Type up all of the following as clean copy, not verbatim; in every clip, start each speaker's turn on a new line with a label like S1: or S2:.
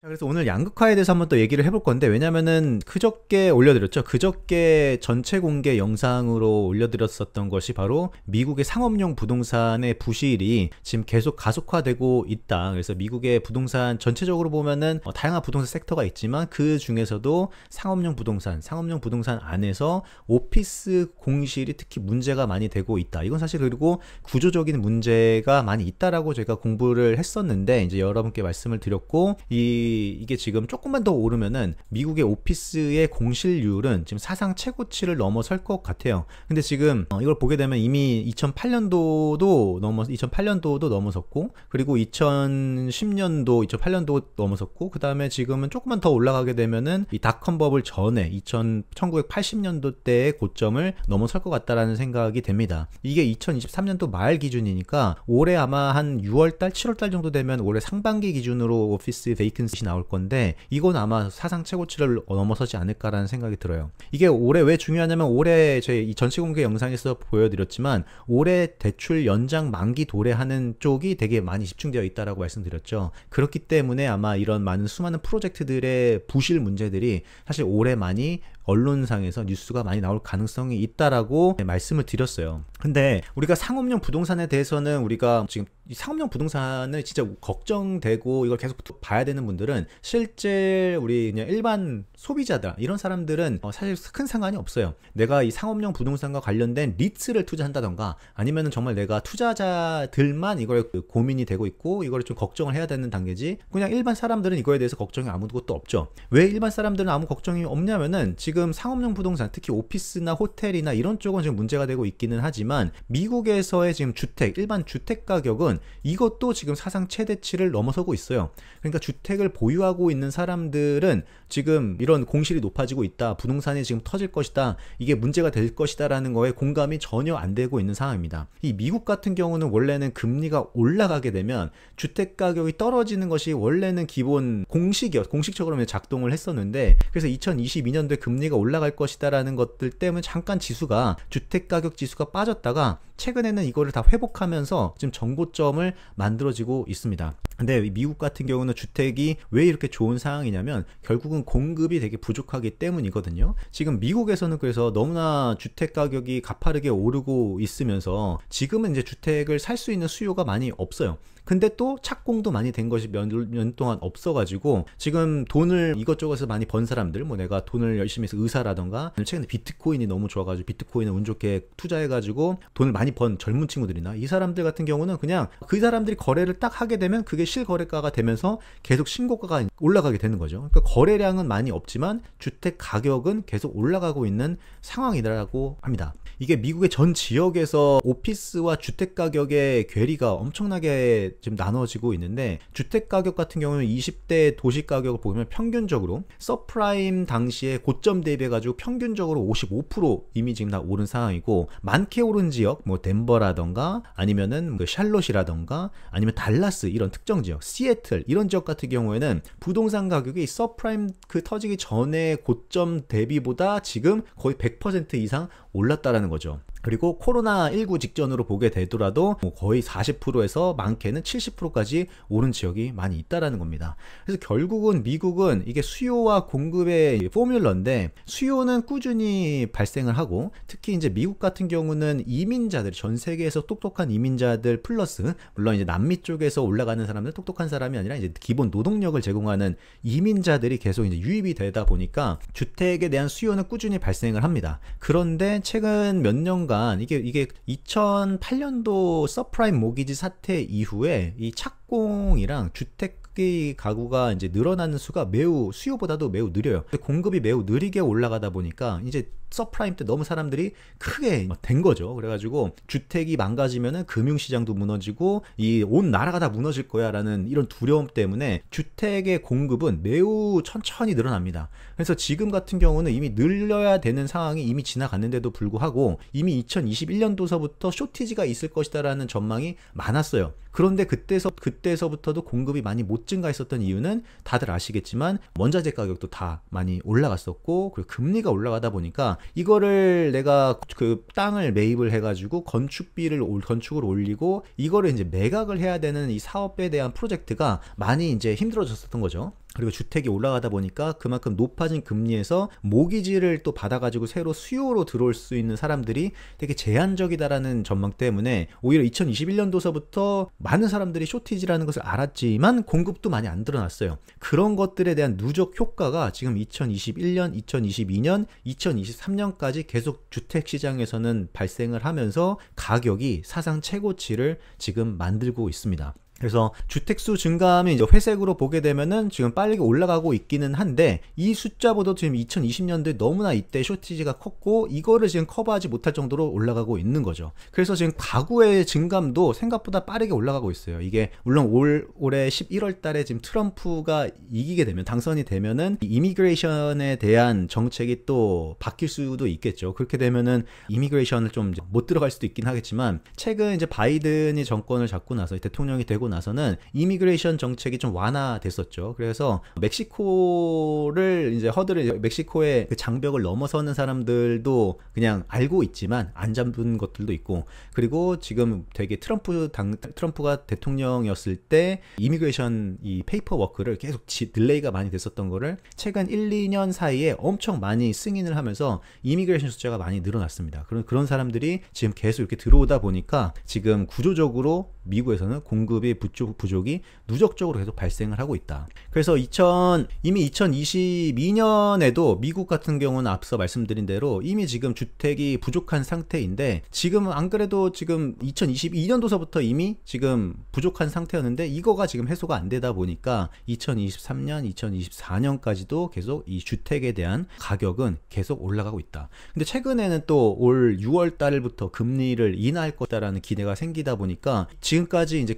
S1: 그래서 오늘 양극화에 대해서 한번 또 얘기를 해볼 건데, 왜냐면은 그저께 올려드렸죠. 그저께 전체 공개 영상으로 올려드렸었던 것이 바로 미국의 상업용 부동산의 부실이 지금 계속 가속화되고 있다. 그래서 미국의 부동산 전체적으로 보면은 다양한 부동산 섹터가 있지만 그 중에서도 상업용 부동산 안에서 오피스 공실이 특히 문제가 많이 되고 있다. 이건 사실 그리고 구조적인 문제가 많이 있다라고 제가 공부를 했었는데, 이제 여러분께 말씀을 드렸고, 이게 지금 조금만 더 오르면은 미국의 오피스의 공실률은 지금 사상 최고치를 넘어설 것 같아요. 근데 지금 이걸 보게 되면 이미 2008년도도 넘어섰고, 그리고 2008년도 넘어섰고, 그 다음에 지금은 조금만 더 올라가게 되면은 이 닷컴 버블 전에 1980년도 때의 고점을 넘어설 것 같다라는 생각이 됩니다. 이게 2023년도 말 기준이니까 올해 아마 한 6월달, 7월달 정도 되면 올해 상반기 기준으로 오피스 베이컨시 나올 건데, 이건 아마 사상 최고치를 넘어서지 않을까라는 생각이 들어요. 이게 올해 왜 중요하냐면, 올해 제 이 전시 공개 영상에서 보여드렸지만 올해 대출 연장 만기 도래하는 쪽이 되게 많이 집중되어 있다라고 말씀드렸죠. 그렇기 때문에 아마 이런 수많은 프로젝트들의 부실 문제들이 사실 올해 많이 언론상에서 뉴스가 많이 나올 가능성이 있다라고 말씀을 드렸어요. 근데 우리가 상업용 부동산에 대해서는, 우리가 지금 상업용 부동산을 진짜 걱정되고 이걸 계속 봐야 되는 분들은 실제 우리 그냥 일반 소비자다, 이런 사람들은 사실 큰 상관이 없어요. 내가 이 상업용 부동산과 관련된 리츠를 투자한다던가, 아니면은 정말 내가 투자자들만 이걸 고민이 되고 있고 이걸 좀 걱정을 해야 되는 단계지, 그냥 일반 사람들은 이거에 대해서 걱정이 아무것도 없죠. 왜 일반 사람들은 아무 걱정이 없냐면은, 지금 상업용 부동산, 특히 오피스나 호텔이나 이런 쪽은 지금 문제가 되고 있기는 하지만 미국에서의 지금 일반 주택 가격은 이것도 지금 사상 최대치를 넘어서고 있어요. 그러니까 주택을 보유하고 있는 사람들은 지금 이런 공실이 높아지고 있다, 부동산이 지금 터질 것이다, 이게 문제가 될 것이다 라는 거에 공감이 전혀 안 되고 있는 상황입니다. 이 미국 같은 경우는 원래는 금리가 올라가게 되면 주택 가격이 떨어지는 것이 원래는 기본 공식적으로 작동을 했었는데, 그래서 2022년도에 금리가 올라갈 것이다 라는 것들 때문에 잠깐 주택 가격 지수가 빠졌다가 최근에는 이거를 다 회복하면서 지금 정고점을 만들어지고 있습니다. 근데 미국 같은 경우는 주택이 왜 이렇게 좋은 상황이냐면, 결국은 공급이 되게 부족하기 때문이거든요. 지금 미국에서는 그래서 너무나 주택 가격이 가파르게 오르고 있으면서 지금은 이제 주택을 살 수 있는 수요가 많이 없어요. 근데 또 착공도 많이 된 것이 몇 년 동안 없어가지고, 지금 돈을 이것저것에서 많이 번 사람들, 내가 돈을 열심히 해서 의사라던가, 최근에 비트코인이 너무 좋아가지고 비트코인을 운 좋게 투자해가지고 돈을 많이 번 젊은 친구들이나, 이 사람들 같은 경우는 그냥 그 사람들이 거래를 딱 하게 되면 그게 실거래가가 되면서 계속 신고가가 올라가게 되는 거죠. 그러니까 거래량은 많이 없지만 주택 가격은 계속 올라가고 있는 상황이라고 합니다. 이게 미국의 전 지역에서 오피스와 주택 가격의 괴리가 엄청나게 지금 나눠지고 있는데, 주택 가격 같은 경우는 20대 도시 가격을 보면 평균적으로 서프라임 당시에 고점 대비해 가지고 평균적으로 55% 이미 지금 다 오른 상황이고, 많게 오른 지역 덴버라던가 아니면은 샬롯이라던가 아니면 달라스, 이런 특정 지역, 시애틀, 이런 지역 같은 경우에는 부동산 가격이 서프라임 터지기 전에 고점 대비보다 지금 거의 100% 이상 올랐다라는 거죠. 그리고 코로나19 직전으로 보게 되더라도 거의 40%에서 많게는 70%까지 오른 지역이 많이 있다라는 겁니다. 그래서 결국은 미국은 이게 수요와 공급의 포뮬러인데, 수요는 꾸준히 발생을 하고, 특히 이제 미국 같은 경우는 이민자들, 전 세계에서 똑똑한 이민자들 플러스, 물론 이제 남미 쪽에서 올라가는 사람들, 똑똑한 사람이 아니라 이제 기본 노동력을 제공하는 이민자들이 계속 이제 유입이 되다 보니까 주택에 대한 수요는 꾸준히 발생을 합니다. 그런데 최근 몇 년간 이게 2008년도 서프라임 모기지 사태 이후에 이 착공이랑 주택 가구가 이제 늘어나는 수가 수요보다도 매우 느려요. 공급이 매우 느리게 올라가다 보니까 이제 서프라임 때 너무 사람들이 크게 된 거죠. 그래가지고 주택이 망가지면은 금융시장도 무너지고 온 나라가 다 무너질 거야 라는 이런 두려움 때문에 주택의 공급은 매우 천천히 늘어납니다. 그래서 지금 같은 경우는 이미 늘려야 되는 상황이 이미 지나갔는데도 불구하고 이미 2021년도서부터 쇼티지가 있을 것이다 라는 전망이 많았어요. 그런데 그때서부터도 공급이 많이 못 증가했었던 이유는 다들 아시겠지만 원자재 가격도 다 많이 올라갔었고, 그리고 금리가 올라가다 보니까 이거를 내가 그 땅을 매입을 해가지고 건축을 올리고 이거를 이제 매각을 해야 되는 이 사업에 대한 프로젝트가 많이 이제 힘들어졌었던 거죠. 그리고 주택이 올라가다 보니까 그만큼 높아진 금리에서 모기지를 또 받아가지고 새로 수요로 들어올 수 있는 사람들이 되게 제한적이다라는 전망 때문에 오히려 2021년도서부터 많은 사람들이 쇼티지라는 것을 알았지만 공급도 많이 안 드러났어요. 그런 것들에 대한 누적 효과가 지금 2021년, 2022년, 2023년까지 계속 주택시장에서는 발생을 하면서 가격이 사상 최고치를 지금 만들고 있습니다. 그래서 주택수 증감이 이제 회색으로 보게 되면은 지금 빨리 올라가고 있기는 한데 이 숫자보다 지금 2020년도에 너무나 이때 쇼티지가 컸고 이거를 지금 커버하지 못할 정도로 올라가고 있는 거죠. 그래서 지금 가구의 증감도 생각보다 빠르게 올라가고 있어요. 이게 물론 올해 11월 달에 지금 트럼프가 이기게 되면 당선이 되면은 이미그레이션에 대한 정책이 또 바뀔 수도 있겠죠. 그렇게 되면은 이미그레이션을 좀 못 들어갈 수도 있긴 하겠지만 최근 이제 바이든이 정권을 잡고 나서 대통령이 되고 나서는 이미그레이션 정책이 좀 완화됐었죠. 그래서 멕시코를 이제 멕시코의 그 장벽을 넘어서는 사람들도 그냥 알고 있지만 안 잡은 것들도 있고, 그리고 지금 되게 트럼프가 대통령이었을 때 이미그레이션 이 페이퍼 워크를 계속 딜레이가 많이 됐었던 거를 최근 1, 2년 사이에 엄청 많이 승인을 하면서 이미그레이션 숫자가 많이 늘어났습니다. 그런 사람들이 지금 계속 이렇게 들어오다 보니까 지금 구조적으로 미국에서는 공급의 부족이 누적적으로 계속 발생을 하고 있다. 그래서 이미 2022년에도 미국 같은 경우는 앞서 말씀드린 대로 이미 지금 주택이 부족한 상태인데, 지금은 안 그래도 지금 2022년도서부터 이미 지금 부족한 상태였는데 이거가 지금 해소가 안 되다 보니까 2023년, 2024년까지도 계속 이 주택에 대한 가격은 계속 올라가고 있다. 근데 최근에는 또 올 6월 달부터 금리를 인하할 거다라는 기대가 생기다 보니까 지금까지 이제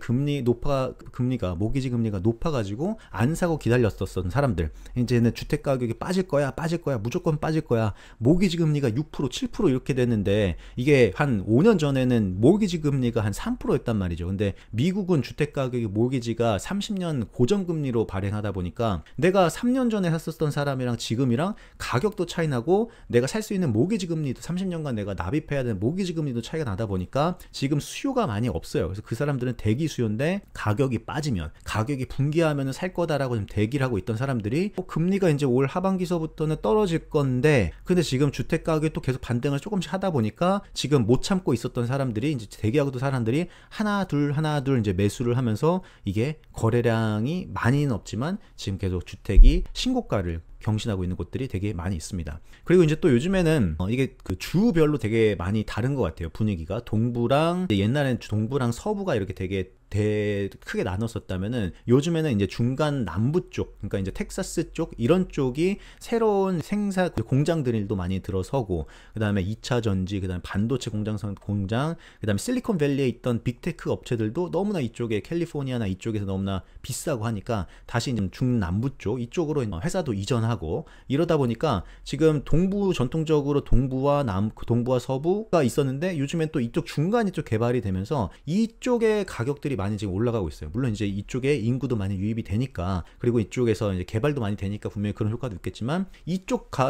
S1: 모기지 금리가 높아가지고 안 사고 기다렸었던 사람들, 이제는 주택 가격이 빠질 거야, 무조건 빠질 거야. 모기지 금리가 6%, 7% 이렇게 됐는데 이게 한 5년 전에는 모기지 금리가 한 3%였단 말이죠. 근데 미국은 주택 가격이 모기지가 30년 고정금리로 발행하다 보니까 내가 3년 전에 샀었던 사람이랑 지금이랑 가격도 차이 나고 내가 살 수 있는 모기지 금리도 30년간 내가 납입해야 되는 모기지 금리도 차이가 나다 보니까 지금 수요가 많이 없어요. 그래서 그 사람들은 대기 수요인데 가격이 빠지면, 가격이 붕괴하면 살 거다라고 좀 대기를 하고 있던 사람들이 금리가 이제 올 하반기서부터는 떨어질 건데, 근데 지금 주택 가격이 또 계속 반등을 조금씩 하다 보니까 지금 못 참고 있었던 사람들이 이제 대기하고 있던 사람들이 하나 둘 이제 매수를 하면서 이게 거래량이 많이는 없지만 지금 계속 주택이 신고가를 경신하고 있는 곳들이 되게 많이 있습니다. 그리고 이제 또 요즘에는 이게 그 주별로 되게 많이 다른 것 같아요. 분위기가 옛날엔 동부랑 서부가 이렇게 되게 크게 나눴었다면은 요즘에는 이제 중간 남부 쪽, 그러니까 이제 텍사스 쪽 이런 쪽이 새로운 공장들도 많이 들어서고, 그다음에 2차 전지, 그다음에 반도체 공장, 그다음에 실리콘밸리에 있던 빅테크 업체들도 너무나 이쪽에 캘리포니아나 이쪽에서 너무나 비싸고 하니까 다시 이제 중남부 쪽 이쪽으로 회사도 이전하고 이러다 보니까 지금 전통적으로 동부와 서부가 있었는데 요즘엔 또 이쪽 중간이 쪽 개발이 되면서 이쪽의 가격들이 많이 지금 올라가고 있어요. 물론 이제 이쪽에 인구도 많이 유입이 되니까, 그리고 이쪽에서 이제 개발도 많이 되니까 분명히 그런 효과도 있겠지만,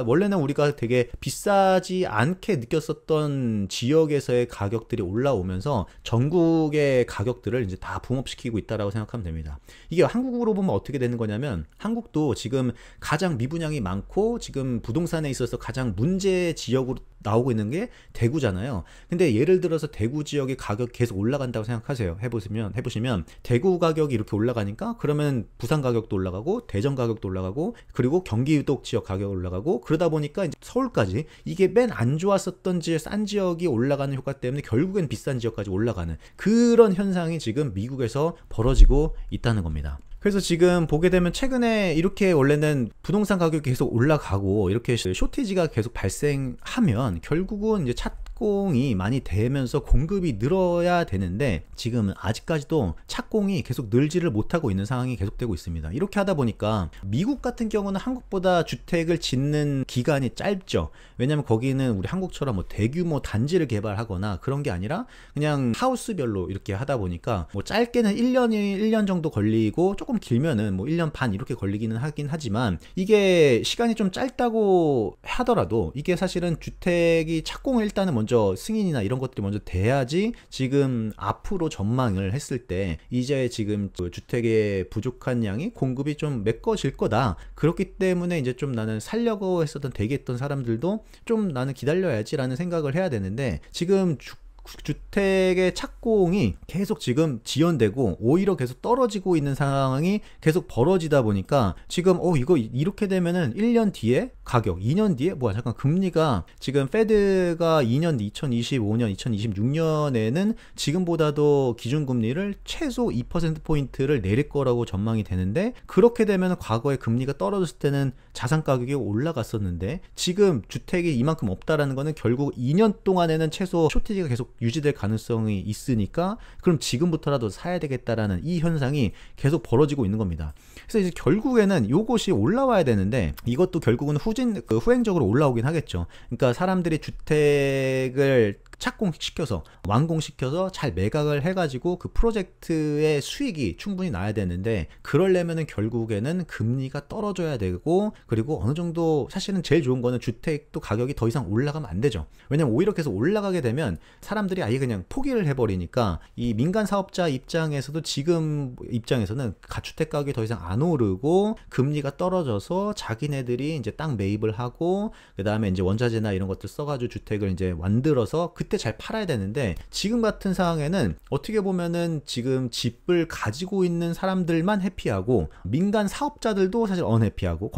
S1: 원래는 우리가 되게 비싸지 않게 느꼈었던 지역에서의 가격들이 올라오면서 전국의 가격들을 이제 다 붕업시키고 있다라고 생각하면 됩니다. 이게 한국으로 보면 어떻게 되는 거냐면, 한국도 지금 가장 미분양이 많고 지금 부동산에 있어서 가장 문제 지역으로 나오고 있는 게 대구잖아요. 근데 예를 들어서 대구 지역의 가격 계속 올라간다고 생각하세요. 해보시면 대구 가격이 이렇게 올라가니까 그러면 부산 가격도 올라가고 대전 가격도 올라가고 그리고 경기도 지역 가격 올라가고, 그러다 보니까 이제 서울까지 이게 맨 안 좋았었던 싼 지역이 올라가는 효과 때문에 결국엔 비싼 지역까지 올라가는 그런 현상이 지금 미국에서 벌어지고 있다는 겁니다. 그래서 지금 보게 되면 최근에 이렇게 원래는 부동산 가격이 계속 올라가고 이렇게 쇼티지가 계속 발생하면 결국은 이제 착공이 많이 되면서 공급이 늘어야 되는데 지금은 아직까지도 착공이 계속 늘지를 못하고 있는 상황이 계속되고 있습니다. 이렇게 하다 보니까 미국 같은 경우는 한국보다 주택을 짓는 기간이 짧죠. 왜냐면 거기는 우리 한국처럼 뭐 대규모 단지를 개발하거나 그런 게 아니라 그냥 하우스별로 이렇게 하다 보니까 뭐 짧게는 1년 정도 걸리고 조금 길면은 뭐 1년 반 이렇게 걸리기는 하긴 하지만, 이게 시간이 좀 짧다고 하더라도 이게 사실은 주택이 착공을 일단은 먼저 먼저 승인이나 이런 것들이 먼저 돼야지 지금 앞으로 전망을 했을 때 이제 지금 그 주택의 부족한 양이 공급이 좀 메꿔질 거다. 그렇기 때문에 이제 좀 나는 살려고 했었던 대기했던 사람들도 좀 나는 기다려야지라는 생각을 해야 되는데, 지금 주택의 착공이 계속 지금 지연되고 오히려 계속 떨어지고 있는 상황이 계속 벌어지다 보니까 지금 이거 이렇게 되면은 1년 뒤에 가격, 2년 뒤에 뭐야 잠깐 금리가 지금 페드가 2년 뒤 2025년 2026년에는 지금보다도 기준금리를 최소 2%포인트를 내릴 거라고 전망이 되는데, 그렇게 되면 과거에 금리가 떨어졌을 때는 자산 가격이 올라갔었는데 지금 주택이 이만큼 없다라는 거는 결국 2년 동안에는 최소 쇼티지가 계속 유지될 가능성이 있으니까 그럼 지금부터라도 사야 되겠다라는 이 현상이 계속 벌어지고 있는 겁니다. 그래서 이제 결국에는 이것이 올라와야 되는데 이것도 결국은 후행적으로 올라오긴 하겠죠. 그러니까 사람들이 주택을 착공시켜서 완공시켜서 잘 매각을 해가지고 그 프로젝트의 수익이 충분히 나야 되는데, 그러려면은 결국에는 금리가 떨어져야 되고, 그리고 어느 정도 사실은 제일 좋은 거는 주택도 가격이 더 이상 올라가면 안 되죠. 왜냐면 오히려 계속 올라가게 되면 사람들이 아예 그냥 포기를 해버리니까 이 민간 사업자 입장에서도 지금 입장에서는 가주택 가격이 더 이상 안 오르고 금리가 떨어져서 자기네들이 이제 땅 매입을 하고 그 다음에 이제 원자재나 이런 것들 써가지고 주택을 이제 만들어서 그때 잘 팔아야 되는데, 지금 같은 상황에는 어떻게 보면은 지금 집을 가지고 있는 사람들만 해피하고 민간 사업자들도 사실 언해피하고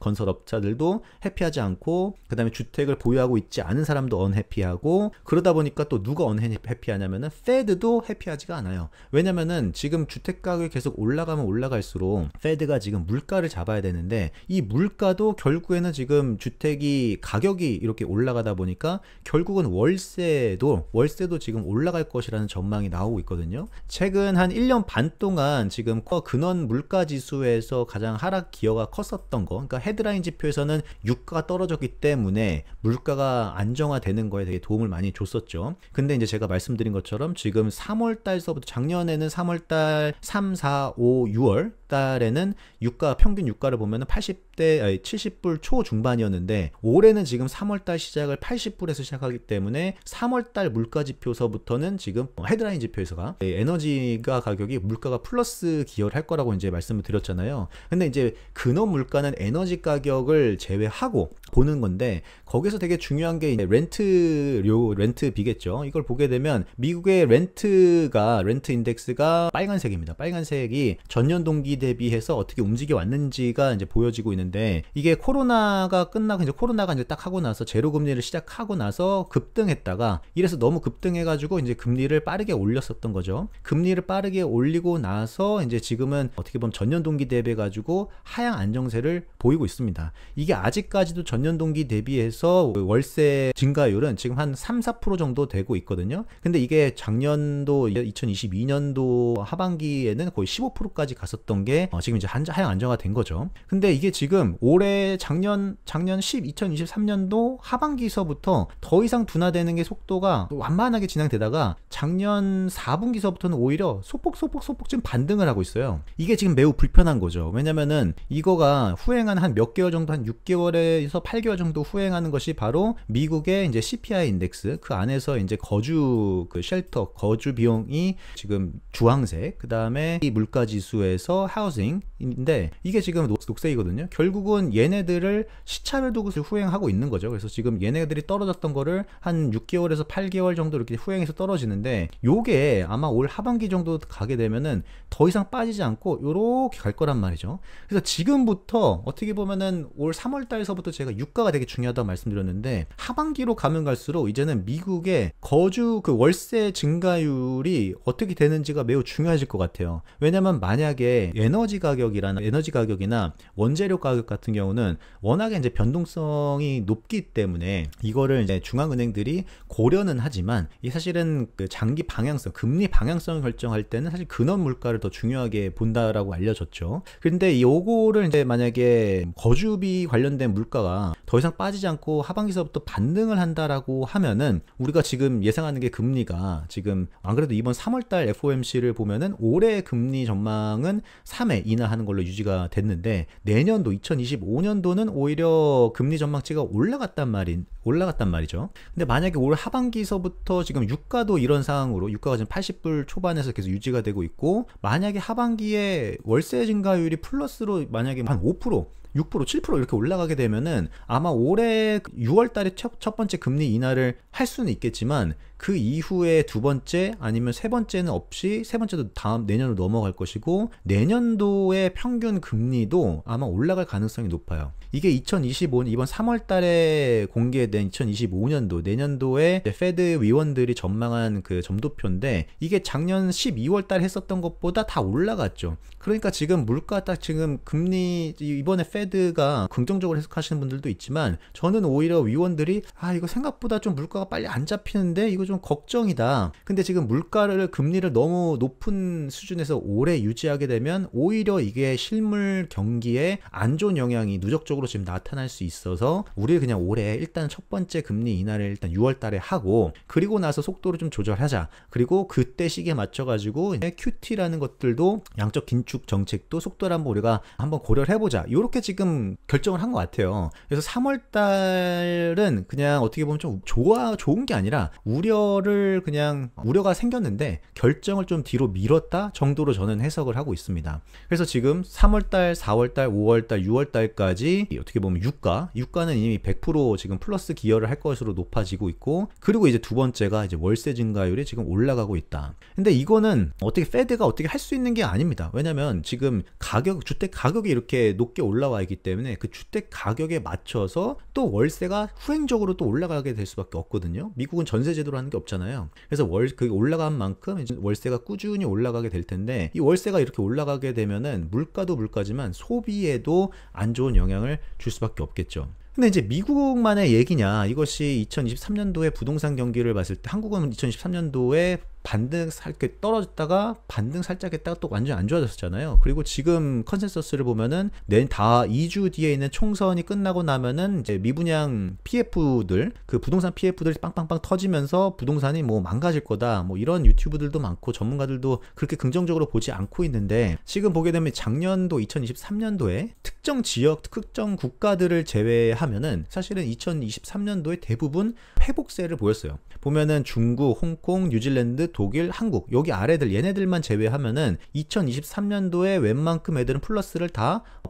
S1: 건설업자들도 해피하지 않고, 그 다음에 주택을 보유하고 있지 않은 사람도 언해피하고, 그러다 보니까 또 누가 언해피하냐면은 페드도 해피하지가 않아요. 왜냐면은 지금 주택 가격이 계속 올라가면 올라갈수록 페드가 지금 물가를 잡아야 되는데, 이 물가도 결국에는 지금 주택이 가격이 이렇게 올라가다 보니까 결국은 월세도 지금 올라갈 것이라는 전망이 나오고 있거든요. 최근 한 1년 반 동안 지금 근원 물가 지수에서 가장 하락 기여가 컸었던 거, 그러니까 헤드라인 지표에서는 유가가 떨어졌기 때문에 물가가 안정화되는 거에 되게 도움을 많이 줬었죠. 근데 이제 제가 말씀드린 것처럼 지금 3월 달서부터, 작년에는 3월 달 3, 4, 5, 6월 달에는 평균 유가를 보면은 70불 초중반이었는데 올해는 지금 3월달 시작을 80불에서 시작하기 때문에 3월달 물가 지표서부터는 지금 헤드라인 지표에서가 에너지가 가격이 물가가 플러스 기여를 할 거라고 이제 말씀을 드렸잖아요. 근데 이제 근원 물가는 에너지 가격을 제외하고 보는 건데, 거기서 되게 중요한 게 이제 렌트비겠죠. 이걸 보게 되면 미국의 렌트 인덱스가 빨간색입니다. 빨간색이 전년 동기 대비해서 어떻게 움직여 왔는지가 이제 보여지고 있는데, 이게 코로나가 끝나고 이제 코로나가 이제 딱 하고 나서 제로 금리를 시작하고 나서 급등했다가, 이래서 너무 급등해가지고 이제 금리를 빠르게 올렸었던 거죠. 금리를 빠르게 올리고 나서 이제 지금은 어떻게 보면 전년 동기 대비해 가지고 하향 안정세를 보이고 있습니다. 이게 아직까지도 전년 동기 대비해서 월세 증가율은 지금 한 3-4% 정도 되고 있거든요. 근데 이게 작년도 2022년도 하반기에는 거의 15%까지 갔었던 게 지금 이제 하향 안정화 된 거죠. 근데 이게 지금 올해 작년 2023년도 하반기서부터 더 이상 둔화되는 게 속도가 완만하게 진행되다가 작년 4분기서부터는 오히려 소폭 좀 반등을 하고 있어요. 이게 지금 매우 불편한 거죠. 왜냐면은 이거가 후행한 한 몇 개월 정도, 한 6개월에서 8개월 정도 후행하는 것이 바로 미국의 이제 CPI 인덱스, 그 안에서 이제 거주 거주 비용이 지금 주황색, 그 다음에 이 물가 지수에서 하우징인데 이게 지금 녹색이거든요. 결국은 얘네들을 시차를 두고 후행하고 있는 거죠. 그래서 지금 얘네들이 떨어졌던 거를 한 6개월에서 8개월 정도 이렇게 후행해서 떨어지는데, 요게 아마 올 하반기 정도 가게 되면은 더 이상 빠지지 않고 요렇게 갈 거란 말이죠. 그래서 지금부터 어떻게 보면은 올 3월 달서부터 제가 유가가 되게 중요하다고 말씀드렸는데, 하반기로 가면 갈수록 이제는 미국의 거주 그 월세 증가율이 어떻게 되는지가 매우 중요해질 것 같아요. 왜냐면 만약에 에너지 가격이나 원재료 가격 같은 경우는 워낙에 이제 변동성이 높기 때문에 이거를 이제 중앙은행들이 고려는 하지만, 이 사실은 그 장기 방향성, 금리 방향성을 결정할 때는 사실 근원 물가를 더 중요하게 본다라고 알려졌죠. 근데 요거를 이제 만약에 거주비 관련된 물가가 더 이상 빠지지 않고 하반기서부터 반등을 한다라고 하면은, 우리가 지금 예상하는 게 금리가 지금 안 그래도 이번 3월달 FOMC를 보면은 올해 금리 전망은 3회 인하하는 상승하는 걸로 유지가 됐는데 내년도 2025년도는 오히려 금리 전망치가 올라갔단 말이죠. 근데 만약에 올 하반기서부터 지금 유가도 이런 상황으로 유가가 지금 80불 초반에서 계속 유지가 되고 있고 만약에 하반기에 월세 증가율이 플러스로 만약에 한 5%, 6%, 7% 이렇게 올라가게 되면은 아마 올해 6월 달에 첫 번째 금리 인하를 할 수는 있겠지만 그 이후에 두 번째 아니면 세 번째는 없이 세 번째도 다음 내년으로 넘어갈 것이고 내년도의 평균 금리도 아마 올라갈 가능성이 높아요. 이게 2025년 이번 3월 달에 공개된 2025년도 내년도에 페드 위원들이 전망한 그 점도표인데 이게 작년 12월 달 했었던 것보다 다 올라갔죠. 그러니까 지금 물가 딱 지금 금리 이번에 페드가 긍정적으로 해석하시는 분들도 있지만 저는 오히려 위원들이 이거 생각보다 좀 물가가 빨리 안 잡히는데 이거 좀 걱정이다. 근데 지금 금리를 너무 높은 수준에서 오래 유지하게 되면 오히려 이게 실물 경기에 안 좋은 영향이 누적적으로 지금 나타날 수 있어서 우리 그냥 올해 일단 첫 번째 금리 인하를 일단 6월 달에 하고 그리고 나서 속도를 좀 조절하자. 그리고 그때 시기에 맞춰 가지고 QT라는 것들도 양적 긴축 정책도 속도를 우리가 한번 고려를 해보자. 이렇게 지금 결정을 한 것 같아요. 그래서 3월 달은 그냥 어떻게 보면 좀 좋은 게 아니라 우려가 생겼는데 결정을 좀 뒤로 미뤘다 정도로 저는 해석을 하고 있습니다. 그래서 지금 3월달, 4월달, 5월달, 6월달까지 어떻게 보면 유가는 이미 100% 지금 플러스 기여를 할 것으로 높아지고 있고 그리고 이제 두 번째가 이제 월세 증가율이 지금 올라가고 있다. 근데 이거는 페드가 어떻게 할 수 있는 게 아닙니다. 왜냐면 지금 주택 가격이 이렇게 높게 올라와 있기 때문에 그 주택 가격에 맞춰서 또 월세가 후행적으로 또 올라가게 될 수밖에 없거든요. 미국은 전세 제도로 하는 게 없잖아요. 그래서 그 올라간 만큼 이제 월세가 꾸준히 올라가게 될 텐데 이 월세가 이렇게 올라가게 되면은 물가도 물가지만 소비에도 안 좋은 영향을 줄 수밖에 없겠죠. 근데 이제 미국만의 얘기냐 이것이 2023년도에 부동산 경기를 봤을 때 한국은 2023년도에 떨어졌다가 반등 살짝 했다가 또 완전 안 좋아졌었잖아요. 그리고 지금 컨센서스를 보면은 다 2주 뒤에 있는 총선이 끝나고 나면은 이제 미분양 PF들 그 부동산 PF들이 빵빵빵 터지면서 부동산이 뭐 망가질 거다 뭐 이런 유튜브들도 많고 전문가들도 그렇게 긍정적으로 보지 않고 있는데 지금 보게 되면 작년도 2023년도에 특정 지역 특정 국가들을 제외하면은 사실은 2023년도에 대부분 회복세를 보였어요. 보면은 중국, 홍콩, 뉴질랜드, 독일, 한국 여기 아래들 얘네들만 제외하면은 2023년도에 웬만큼 애들은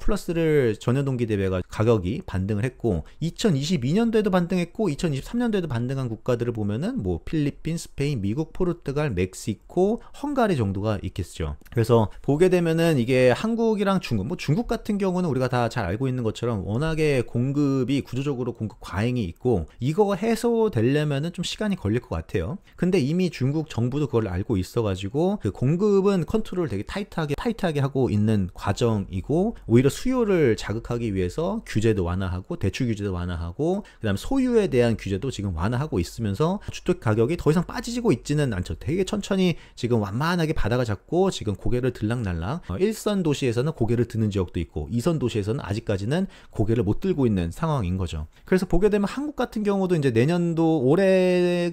S1: 플러스를 전년 동기 대비 가격이 반등을 했고 2022년도에도 반등했고 2023년도에도 반등한 국가들을 보면은 뭐 필리핀, 스페인, 미국, 포르투갈, 멕시코, 헝가리 정도가 있겠죠. 그래서 보게 되면은 이게 한국이랑 중국 같은 경우는 우리가 다 잘 알고 있는 것처럼 워낙에 구조적으로 공급 과잉이 있고 이거 해소되려면은 좀 시간이 걸릴 것 같아요. 근데 이미 중국 정부도 그걸 알고 있어가지고 그 공급은 컨트롤을 되게 타이트하게 하고 있는 과정이고 오히려 수요를 자극하기 위해서 규제도 완화하고 대출 규제도 완화하고 그다음 소유에 대한 규제도 지금 완화하고 있으면서 주택 가격이 더 이상 빠지고 있지는 않죠. 되게 천천히 지금 완만하게 바닥을 잡고 지금 고개를 들락날락 1선 도시에서는 고개를 드는 지역도 있고 2선 도시에서는 아직까지는 고개를 못 들고 있는 상황인 거죠. 그래서 보게 되면 한국 같은 경우도 이제 내년도 올해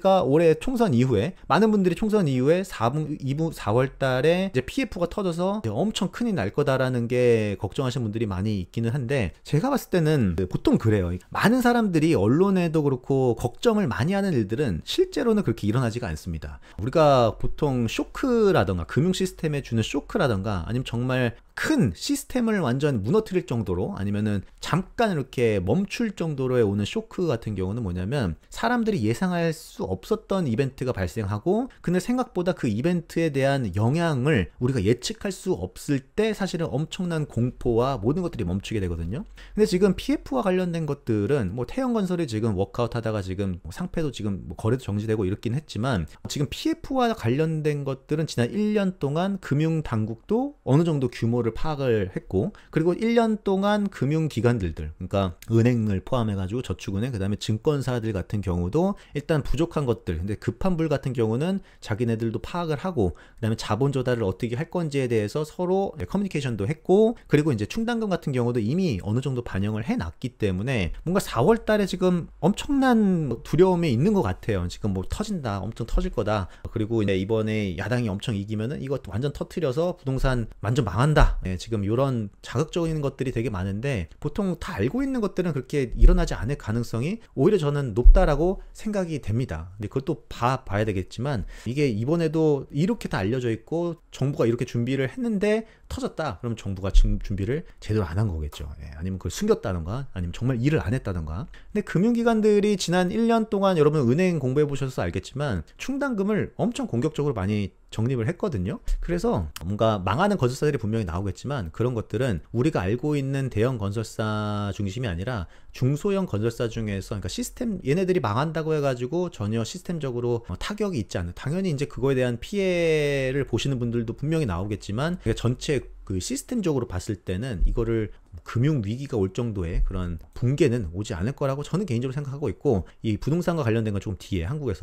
S1: 총선 이후에 많은 분들이 총선 이후에 4월 달에 이제 PF가 터져서 이제 엄청 큰일 날 거다라는 게 걱정하시는 분들이 많이 있기는 한데 제가 봤을 때는 보통 그래요. 많은 사람들이 언론에도 그렇고 걱정을 많이 하는 일들은 실제로는 그렇게 일어나지가 않습니다. 우리가 보통 쇼크라던가 금융 시스템에 주는 쇼크라던가 아니면 정말 큰 시스템을 완전 무너뜨릴 정도로 아니면은 잠깐 이렇게 멈출 정도로의 오는 쇼크 같은 경우는 뭐냐면 사람들이 예상할 수 없었던 이벤트가 발생하고 근데 생각보다 그 이벤트에 대한 영향을 우리가 예측할 수 없을 때 사실은 엄청난 공포와 모든 것들이 멈추게 되거든요. 근데 지금 PF와 관련된 것들은 뭐 태형건설이 지금 워크아웃 하다가 지금 상패도 지금 거래도 정지되고 이렇긴 했지만 지금 PF와 관련된 것들은 지난 1년 동안 금융당국도 어느 정도 규모를 파악을 했고 그리고 1년 동안 금융기관들 그러니까 은행을 포함해가지고 저축은행 그다음에 증권사들 같은 경우도 일단 부족한 것들, 근데 급한 불 같은 경우는 자기네들도 파악을 하고, 그다음에 자본 조달을 어떻게 할 건지에 대해서 서로 커뮤니케이션도 했고, 그리고 이제 충당금 같은 경우도 이미 어느 정도 반영을 해놨기 때문에 뭔가 4월 달에 지금 엄청난 두려움이 있는 것 같아요. 지금 뭐 터진다, 엄청 터질 거다. 그리고 이제 이번에 야당이 엄청 이기면은 이거 완전 터트려서 부동산 완전 망한다. 지금 이런 자극적인 것들이 되게 많은데, 보통 다 알고 있는 것들은 그렇게 일어나지 않을 가능성이 오히려 저는 높다라고 생각이 됩니다. 근데 그것도 봐야 되겠지만, 이게 이번에도 이렇게 다 알려져 있고 정부가 이렇게 준비를 했는데 터졌다. 그러면 정부가 지금 준비를 제대로 안 한 거겠죠. 아니면 그걸 숨겼다던가, 아니면 정말 일을 안 했다던가. 근데 금융기관들이 지난 1년 동안, 여러분 은행 공부해 보셔서 알겠지만 충당금을 엄청 공격적으로 많이 적립을 했거든요. 그래서 뭔가 망하는 건설사들이 분명히 나오겠지만, 그런 것들은 우리가 알고 있는 대형 건설사 중심이 아니라 중소형 건설사 중에서, 그러니까 시스템, 얘네들이 망한다고 해가지고 전혀 시스템적으로 타격이 있지 않는, 당연히 이제 그거에 대한 피해를 보시는 분들도 분명히 나오겠지만, 전체 그 시스템적으로 봤을 때는 이거를 금융 위기가 올 정도의 그런 붕괴는 오지 않을 거라고 저는 개인적으로 생각하고 있고, 이 부동산과 관련된 건 조금 뒤에, 한국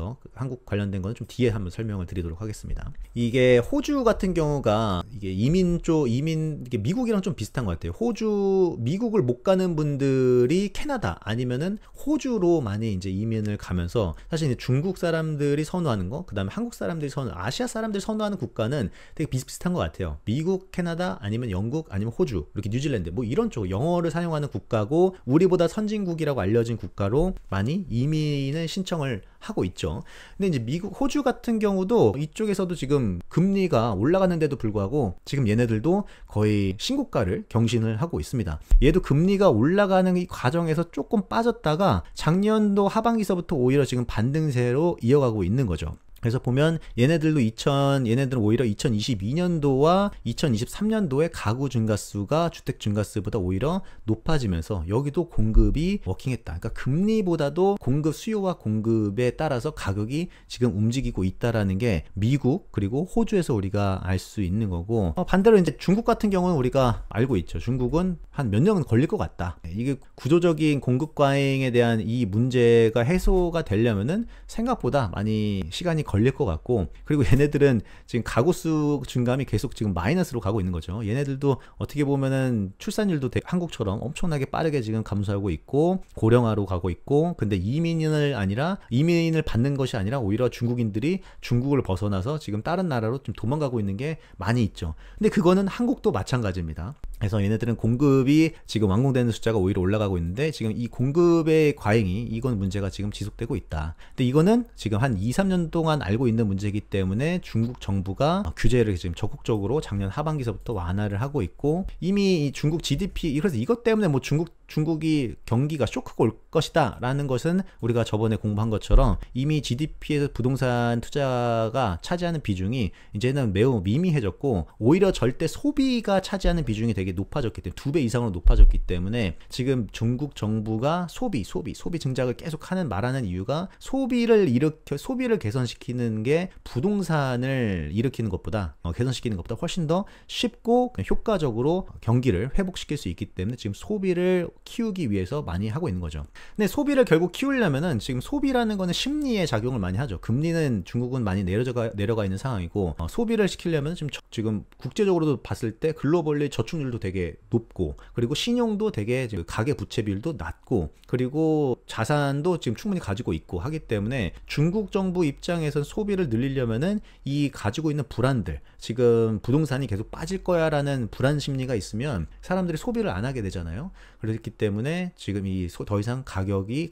S1: 관련된 거는 좀 뒤에 한번 설명을 드리도록 하겠습니다. 이게 호주 같은 경우가 이게 이게 미국이랑 좀 비슷한 것 같아요. 미국을 못 가는 분들이 캐나다 아니면은 호주로 많이 이제 이민을 가면서, 사실 이제 중국 사람들이 선호하는 거, 그 다음에 한국 사람들이 아시아 사람들이 선호하는 국가는 되게 비슷비슷한 것 같아요. 미국, 캐나다 아니면 영국 아니면 호주, 이렇게 뉴질랜드, 뭐 이런 쪽 영어를 사용하는 국가고, 우리보다 선진국이라고 알려진 국가로 많이 이민을 신청을 하고 있죠. 근데 이제 미국, 호주 같은 경우도 이쪽에서도 지금 금리가 올라가는데도 불구하고 지금 얘네들도 거의 신고가를 경신을 하고 있습니다. 얘도 금리가 올라가는 이 과정에서 조금 빠졌다가 작년도 하반기서부터 오히려 지금 반등세로 이어가고 있는 거죠. 그래서 보면 얘네들은 오히려 2022년도와 2023년도에 가구 증가수가 주택 증가수보다 오히려 높아지면서 여기도 공급이 워킹했다. 그러니까 금리보다도 공급, 수요와 공급에 따라서 가격이 지금 움직이고 있다라는 게 미국 그리고 호주에서 우리가 알 수 있는 거고, 반대로 이제 중국 같은 경우는 우리가 알고 있죠. 중국은 한 몇 년은 걸릴 것 같다. 이게 구조적인 공급 과잉에 대한 이 문제가 해소가 되려면은 생각보다 많이 시간이 걸릴 것 같고, 그리고 얘네들은 지금 가구수 증감이 계속 지금 마이너스로 가고 있는 거죠. 얘네들도 어떻게 보면은 출산율도 한국처럼 엄청나게 빠르게 지금 감소하고 있고 고령화로 가고 있고, 근데 이민을 받는 것이 아니라 오히려 중국인들이 중국을 벗어나서 지금 다른 나라로 좀 도망가고 있는 게 많이 있죠. 근데 그거는 한국도 마찬가지입니다. 그래서 얘네들은 공급이 지금 완공되는 숫자가 오히려 올라가고 있는데, 지금 이 공급의 과잉이, 이건 문제가 지금 지속되고 있다. 근데 이거는 지금 한 2-3년 동안 알고 있는 문제이기 때문에 중국 정부가 규제를 지금 적극적으로 작년 하반기서부터 완화를 하고 있고, 이미 이 중국 GDP, 그래서 이것 때문에 뭐 중국이 경기가 쇼크가 올 것이다 라는 것은 우리가 저번에 공부한 것처럼 이미 GDP에서 부동산 투자가 차지하는 비중이 이제는 매우 미미해졌고, 오히려 절대 소비가 차지하는 비중이 되게 높아졌기 때문에 2배 이상으로 높아졌기 때문에 지금 중국 정부가 소비 증작을 계속 말하는 이유가, 소비를 개선시키는 게 부동산을 개선시키는 것보다 훨씬 더 쉽고 효과적으로 경기를 회복시킬 수 있기 때문에 지금 소비를 키우기 위해서 많이 하고 있는 거죠. 근데 소비를 결국 키우려면은, 지금 소비라는 거는 심리에 작용을 많이 하죠. 금리는 중국은 많이 내려가 있는 상황이고, 소비를 시키려면 지금 국제적으로도 봤을 때 글로벌리 저축률도 되게 높고, 그리고 신용도 되게 가계 부채 비율도 낮고, 그리고 자산도 지금 충분히 가지고 있고 하기 때문에 중국 정부 입장에선 소비를 늘리려면은 이 가지고 있는 불안들, 지금 부동산이 계속 빠질 거야 라는 불안 심리가 있으면 사람들이 소비를 안 하게 되잖아요. 그렇기 때문에 지금 더 이상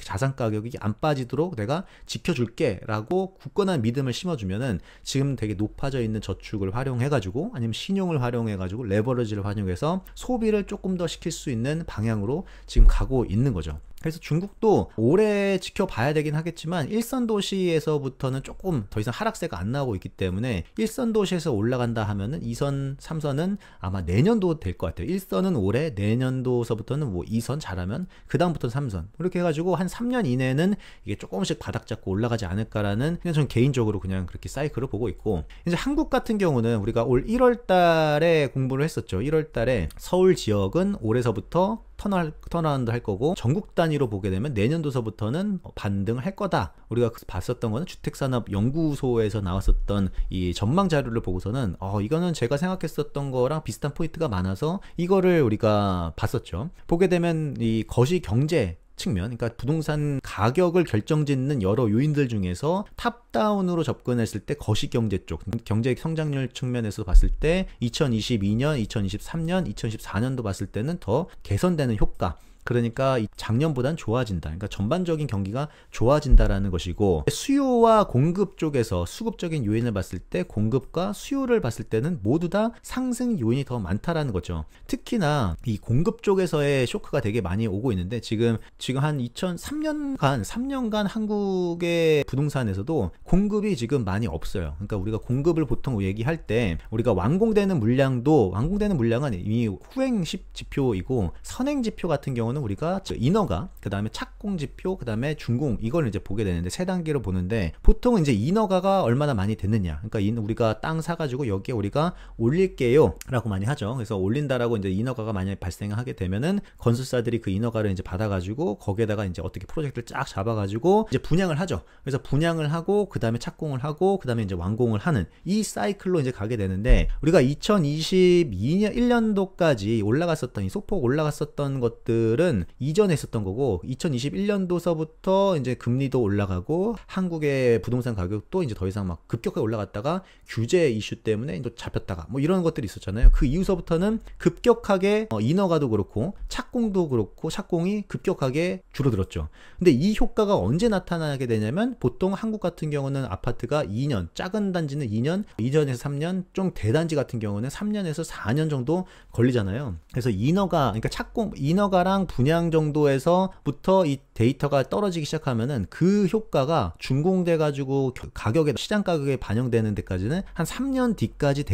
S1: 자산 가격이 안 빠지도록 내가 지켜줄게 라고 굳건한 믿음을 심어주면은, 지금 되게 높아져 있는 저축을 활용해가지고 아니면 신용을 활용해가지고 레버리지를 활용해서 소비를 조금 더 시킬 수 있는 방향으로 지금 가고 있는 거죠. 그래서 중국도 오래 지켜봐야 되긴 하겠지만, 1선 도시에서부터는 조금 더 이상 하락세가 안 나오고 있기 때문에 1선 도시에서 올라간다 하면은 2선, 3선은 아마 내년도 될 것 같아요. 1선은 올해, 내년도서부터는 뭐 2선 잘하면 그 다음부터 3선, 이렇게 해가지고 한 3년 이내는 이게 조금씩 바닥 잡고 올라가지 않을까라는, 그냥 저는 개인적으로 그냥 그렇게 사이클을 보고 있고, 이제 한국 같은 경우는 우리가 올 1월 달에 공부를 했었죠. 1월 달에 서울 지역은 올해서부터 턴어라운드 할 거고, 전국 단위로 보게 되면 내년도서부터는 반등을 할 거다. 우리가 봤었던 거는 주택산업연구소에서 나왔었던 이 전망 자료를 보고서는 이거는 제가 생각했었던 거랑 비슷한 포인트가 많아서 이거를 우리가 봤었죠. 보게 되면 이 거시경제 측면, 그러니까 부동산 가격을 결정짓는 여러 요인들 중에서 탑다운으로 접근했을 때 거시경제 쪽, 경제 성장률 측면에서 봤을 때 2022년, 2023년, 2024년도 봤을 때는 더 개선되는 효과, 그러니까 작년보단 좋아진다. 그러니까 전반적인 경기가 좋아진다라는 것이고, 수요와 공급 쪽에서 수급적인 요인을 봤을 때 공급과 수요를 봤을 때는 모두 다 상승 요인이 더 많다라는 거죠. 특히나 이 공급 쪽에서의 쇼크가 되게 많이 오고 있는데, 지금 한 3년간 한국의 부동산에서도 공급이 지금 많이 없어요. 그러니까 우리가 공급을 보통 얘기할 때 우리가 완공되는 물량은 이미 후행 지표이고, 선행 지표 같은 경우는 우리가 인허가, 그 다음에 착공 지표, 그 다음에 준공, 이걸 이제 보게 되는데, 세 단계로 보는데, 보통은 이제 인허가가 얼마나 많이 됐느냐, 그러니까 우리가 땅 사가지고 여기에 우리가 올릴게요 라고 많이 하죠. 그래서 올린다라고 이제 인허가가 만약에 발생하게 되면은 건설사들이 그 인허가를 이제 받아가지고 거기에다가 이제 어떻게 프로젝트를 쫙 잡아가지고 이제 분양을 하죠. 그래서 분양을 하고, 그 다음에 착공을 하고, 그 다음에 이제 완공을 하는 이 사이클로 이제 가게 되는데, 우리가 2022년 1년도까지 올라갔었던, 이 소폭 올라갔었던 것들은 이전에 있었던 거고, 2021년도서부터 이제 금리도 올라가고 한국의 부동산 가격도 이제 더 이상 막 급격하게 올라갔다가 규제 이슈 때문에 또 잡혔다가 뭐 이런 것들이 있었잖아요. 그 이후서부터는 급격하게 인허가도 그렇고 착공도 그렇고 착공이 급격하게 줄어들었죠. 근데 이 효과가 언제 나타나게 되냐면, 보통 한국 같은 경우는 아파트가 2년, 작은 단지는 2년, 2년에서 3년, 좀 대단지 같은 경우는 3년에서 4년 정도 걸리잖아요. 그래서 그러니까 인허가랑 분양 정도에서부터 이 데이터가 떨어지기 시작하면은 그 효과가 준공돼 가지고 시장 가격에 반영되는 데까지는 한 3년 뒤까지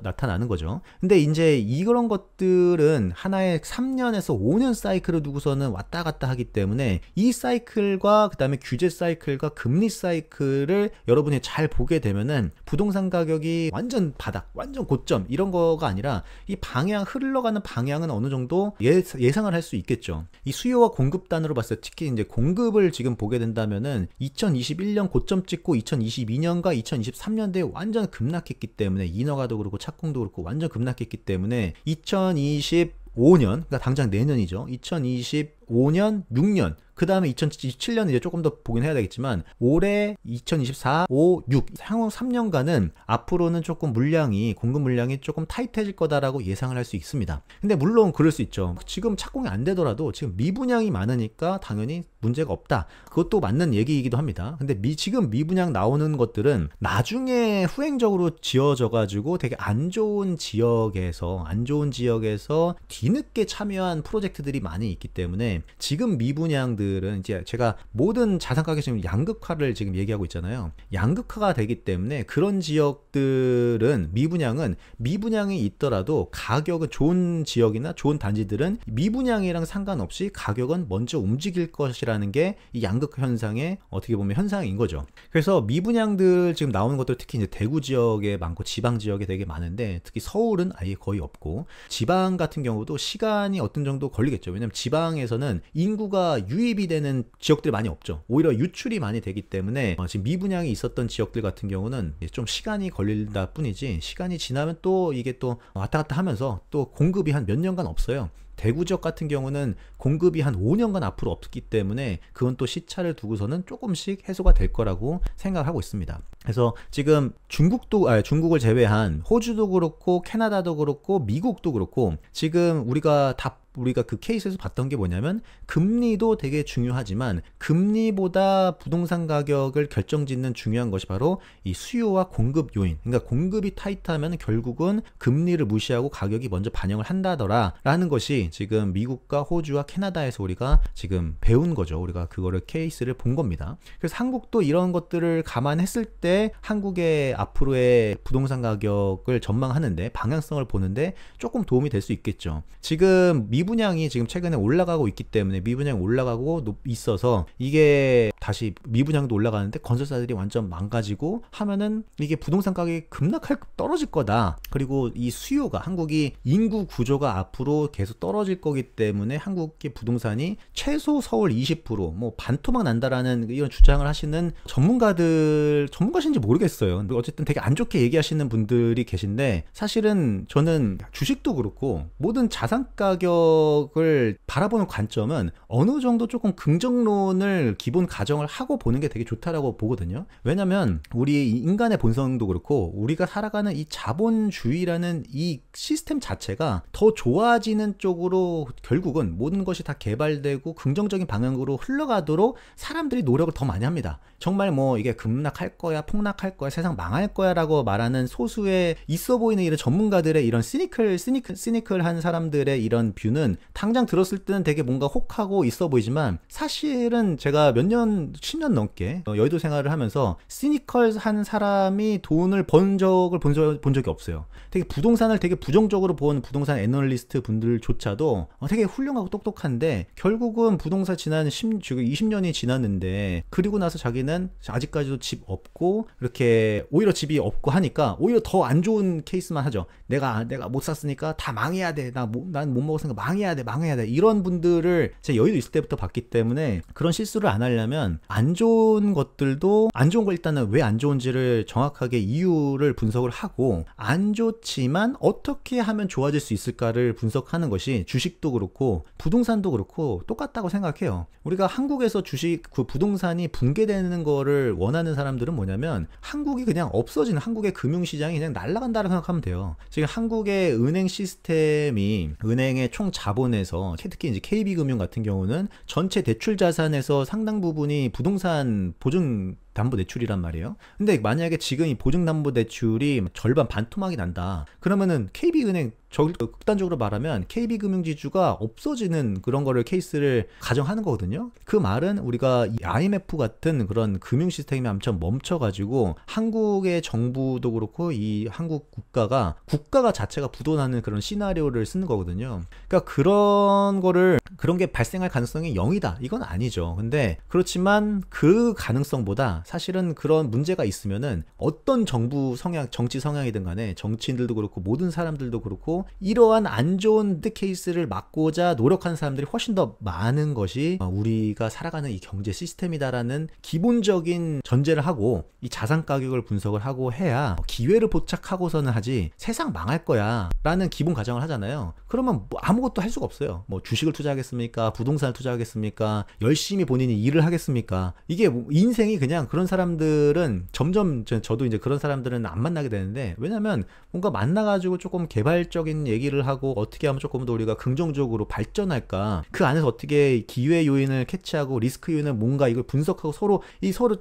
S1: 나타나는 거죠. 근데 이제 이런 것들은 하나의 3년에서 5년 사이클을 두고서는 왔다 갔다 하기 때문에, 이 사이클과 그 다음에 규제 사이클과 금리 사이클을 여러분이 잘 보게 되면은 부동산 가격이 완전 바닥, 완전 고점 이런 거가 아니라, 이 흘러가는 방향은 어느 정도 예상을 할 수 있겠죠. 이 수요와 공급 단으로 봤을 때, 특히 이제 공급을 지금 보게 된다면은 2021년 고점 찍고 2022년과 2023년대에 완전 급락했기 때문에, 인허가도 그렇고 착공도 그렇고 완전 급락했기 때문에 2025년, 그러니까 당장 내년이죠. 2025년, 6년, 그 다음에 2027년은 이제 조금 더 보긴 해야 되겠지만, 올해 2024, 5, 6 향후 3년간은 앞으로는 조금 공급 물량이 조금 타이트해질 거다라고 예상을 할 수 있습니다. 근데 물론 그럴 수 있죠. 지금 착공이 안 되더라도 지금 미분양이 많으니까 당연히 문제가 없다. 그것도 맞는 얘기이기도 합니다. 근데 지금 미분양 나오는 것들은 나중에 후행적으로 지어져 가지고 되게 안 좋은 지역에서 뒤늦게 참여한 프로젝트들이 많이 있기 때문에, 지금 미분양들은 이제 제가 모든 자산 가격 지금 양극화를 지금 얘기하고 있잖아요. 양극화가 되기 때문에 그런 지역들은 미분양이 있더라도 가격은, 좋은 지역이나 좋은 단지들은 미분양이랑 상관없이 가격은 먼저 움직일 것이라는 게 이 양극화 현상의 어떻게 보면 현상인 거죠. 그래서 미분양들 지금 나오는 것들, 특히 이제 대구 지역에 많고 지방 지역에 되게 많은데, 특히 서울은 아예 거의 없고, 지방 같은 경우도 시간이 어떤 정도 걸리겠죠. 왜냐면 지방에서는 인구가 유입이 되는 지역들이 많이 없죠. 오히려 유출이 많이 되기 때문에 지금 미분양이 있었던 지역들 같은 경우는 좀 시간이 걸린다 뿐이지, 시간이 지나면 또 이게 또 왔다 갔다 하면서 또 공급이 한 몇 년간 없어요. 대구 지역 같은 경우는 공급이 한 5년간 앞으로 없기 때문에 그건 또 시차를 두고서는 조금씩 해소가 될 거라고 생각하고 있습니다. 그래서 지금 중국을 제외한 호주도 그렇고 캐나다도 그렇고 미국도 그렇고, 지금 우리가 그 케이스에서 봤던 게 뭐냐면, 금리도 되게 중요하지만 금리보다 부동산 가격을 결정짓는 중요한 것이 바로 이 수요와 공급 요인. 그러니까 공급이 타이트하면 결국은 금리를 무시하고 가격이 먼저 반영을 한다더라라는 것이 지금 미국과 호주와 캐나다에서 우리가 지금 배운 거죠. 우리가 그거를 케이스를 본 겁니다. 그래서 한국도 이런 것들을 감안했을 때 한국의 앞으로의 부동산 가격을 전망하는데, 방향성을 보는데 조금 도움이 될 수 있겠죠. 지금 미분양이 지금 최근에 올라가고 있기 때문에, 미분양이 올라가고 있어서 이게 다시 미분양도 올라가는데 건설사들이 완전 망가지고 하면은 이게 부동산 가격이 떨어질 거다. 그리고 이 수요가, 한국이 인구 구조가 앞으로 계속 떨어질 거기 때문에 한국의 부동산이 최소 서울 20%뭐 반토막 난다라는 이런 주장을 하시는 전문가신지 모르겠어요. 근데 어쨌든 되게 안 좋게 얘기하시는 분들이 계신데, 사실은 저는 주식도 그렇고 모든 자산 가격을 바라보는 관점은 어느 정도 조금 긍정론을 기본 가정을 하고 보는 게 되게 좋다라고 보거든요. 왜냐면 우리 인간의 본성도 그렇고 우리가 살아가는 이 자본주의라는 이 시스템 자체가 더 좋아지는 쪽으로 결국은 모든 것이 다 개발되고 긍정적인 방향으로 흘러가도록 사람들이 노력을 더 많이 합니다. 정말 뭐 이게 급락할 거야, 폭락할 거야, 세상 망할 거야 라고 말하는 소수의 있어 보이는 이런 전문가들의 이런 시니컬한 사람들의 이런 뷰는 당장 들었을 때는 되게 뭔가 혹하고 있어 보이지만, 사실은 제가 몇 년, 10년 넘게 여의도 생활을 하면서 시니컬한 사람이 돈을 번 적이 없어요. 되게 부동산을 되게 부정적으로 본 부동산 애널리스트 분들조차도 되게 훌륭하고 똑똑한데, 결국은 부동산 지난 20년이 지났는데, 그리고 나서 자기는 아직까지도 집 없고 이렇게 오히려 집이 없고 하니까 오히려 더 안 좋은 케이스만 하죠. 내가 못 샀으니까 다 망해야 돼. 난 못 먹었으니까 망해야 돼. 이런 분들을 제가 여의도 있을 때부터 봤기 때문에, 그런 실수를 안 하려면 안 좋은 것들도, 안 좋은 걸 일단은 왜 안 좋은지를 정확하게 이유를 분석을 하고, 안 좋지만 어떻게 하면 좋아질 수 있을까를 분석하는 것이 주식도 그렇고 부동산도 그렇고 똑같다고 생각해요. 우리가 한국에서 부동산이 붕괴되는 거를 원하는 사람들은 뭐냐면, 한국이 그냥 없어지는, 한국의 금융시장이 그냥 날아간다고 생각하면 돼요. 지금 한국의 은행 시스템이, 은행의 총 자본에서 특히 이제 KB금융 같은 경우는 전체 대출 자산에서 상당 부분이 부동산 보증 담보대출이란 말이에요. 근데 만약에 지금 이 보증담보대출이 절반 반토막이 난다, 그러면은 KB은행, 극단적으로 말하면 KB금융지주가 없어지는 그런 거를 케이스를 가정하는 거거든요. 그 말은 우리가 IMF 같은 그런 금융 시스템이 엄청 멈춰가지고 한국의 정부도 그렇고 이 한국 국가 자체가 부도나는 그런 시나리오를 쓰는 거거든요. 그러니까 그런 게 발생할 가능성이 0이다, 이건 아니죠. 근데 그렇지만 그 가능성보다 사실은 그런 문제가 있으면은 어떤 정치 성향이든 간에, 정치인들도 그렇고 모든 사람들도 그렇고 이러한 안 좋은 케이스를 막고자 노력하는 사람들이 훨씬 더 많은 것이 우리가 살아가는 이 경제 시스템이다라는 기본적인 전제를 하고 이 자산 가격을 분석을 하고 해야 기회를 포착하고서는 하지, 세상 망할 거야 라는 기본 가정을 하잖아요. 그러면 뭐 아무것도 할 수가 없어요. 뭐 주식을 투자하겠습니까? 부동산을 투자하겠습니까? 열심히 본인이 일을 하겠습니까? 이게 인생이 그냥, 그런 사람들은 점점, 저도 이제 그런 사람들은 안 만나게 되는데, 왜냐면 뭔가 만나가지고 조금 개발적인 얘기를 하고 어떻게 하면 조금 더 우리가 긍정적으로 발전할까, 그 안에서 어떻게 기회 요인을 캐치하고 리스크 요인을 뭔가 이걸 분석하고 서로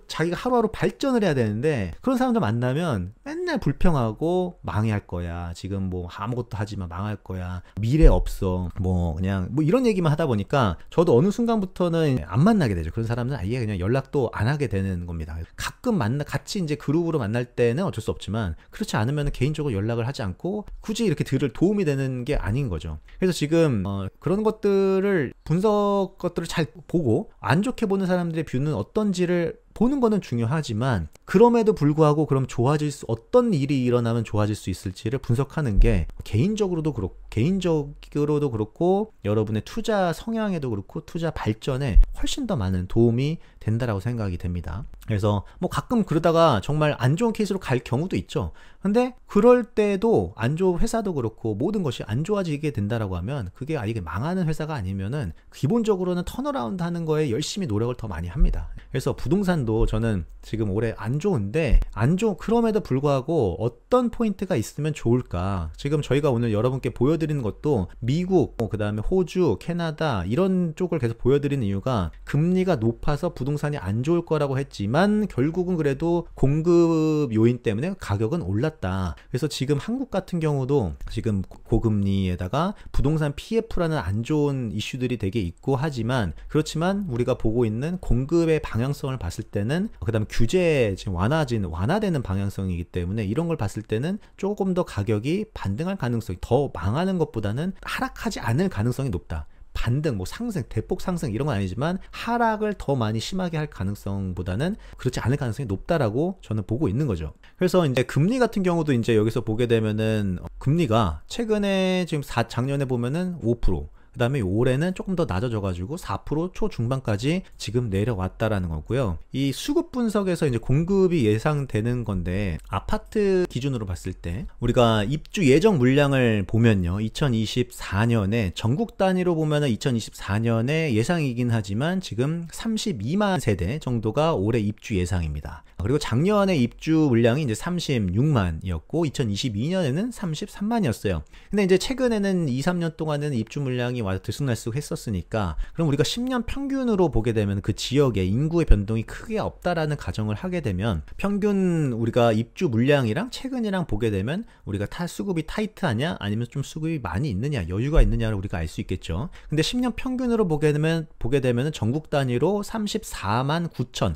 S1: 자기가 하루하루 발전을 해야 되는데, 그런 사람들 만나면 맨날 불평하고 망할 거야, 지금 뭐 아무것도 하지마 망할 거야, 미래 없어, 뭐 그냥 뭐 이런 얘기만 하다 보니까 저도 어느 순간부터는 안 만나게 되죠. 그런 사람들은 아예 그냥 연락도 안 하게 되는 겁니다. 가끔 같이 이제 그룹으로 만날 때는 어쩔 수 없지만, 그렇지 않으면 개인적으로 연락을 하지 않고 굳이 이렇게 도움이 되는 게 아닌 거죠. 그래서 지금 그런 것들을 잘 보고, 안 좋게 보는 사람들의 뷰는 어떤지를 보는 거는 중요하지만, 그럼에도 불구하고 그럼 어떤 일이 일어나면 좋아질 수 있을지를 분석하는 게 개인적으로도 그렇고 여러분의 투자 성향에도 그렇고 투자 발전에 훨씬 더 많은 도움이 된다라고 생각이 됩니다. 그래서 뭐 가끔 그러다가 정말 안 좋은 케이스로 갈 경우도 있죠. 근데 그럴 때도 회사도 그렇고 모든 것이 안 좋아지게 된다라고 하면, 그게 이게 망하는 회사가 아니면은 기본적으로는 턴어라운드 하는 거에 열심히 노력을 더 많이 합니다. 그래서 부동산도 저는 지금 올해 그럼에도 불구하고 어떤 포인트가 있으면 좋을까, 지금 저희가 오늘 여러분께 보여드리는 것도 미국, 그 다음에 호주, 캐나다 이런 쪽을 계속 보여드리는 이유가, 금리가 높아서 부동산이 안 좋을 거라고 했지만 결국은 그래도 공급 요인 때문에 가격은 올랐다. 그래서 지금 한국 같은 경우도 지금 고금리에다가 부동산 PF라는 안 좋은 이슈들이 되게 있고 그렇지만 우리가 보고 있는 공급의 방향성을 봤을 때는, 그 다음에 규제 지금 완화되는 방향성이기 때문에 이런 걸 봤을 때는 조금 더 가격이 반등할 가능성이, 더 망하는 것보다는 하락하지 않을 가능성이 높다. 반등, 뭐 상승, 대폭 상승 이런 건 아니지만 하락을 더 많이 심하게 할 가능성보다는 그렇지 않을 가능성이 높다라고 저는 보고 있는 거죠. 그래서 이제 금리 같은 경우도 이제 여기서 보게 되면은 금리가 최근에 지금 작년에 보면은 5%, 그 다음에 올해는 조금 더 낮아져가지고 4% 초중반까지 지금 내려왔다라는 거고요. 이 수급 분석에서 이제 공급이 예상되는 건데, 아파트 기준으로 봤을 때 우리가 입주 예정 물량을 보면요, 2024년에 전국 단위로 보면은 2024년에 예상이긴 하지만 지금 32만 세대 정도가 올해 입주 예상입니다. 그리고 작년에 입주 물량이 이제 36만이었고 2022년에는 33만이었어요. 근데 이제 최근에는 2, 3년 동안은 입주 물량이 와서 들쑥날쑥 했었으니까, 그럼 우리가 10년 평균으로 보게 되면 그 지역의 인구의 변동이 크게 없다라는 가정을 하게 되면, 평균 우리가 입주 물량이랑 최근이랑 보게 되면 우리가 수급이 타이트하냐 아니면 좀 수급이 많이 있느냐, 여유가 있느냐를 우리가 알 수 있겠죠. 근데 10년 평균으로 보게 되면 전국 단위로 34만 9천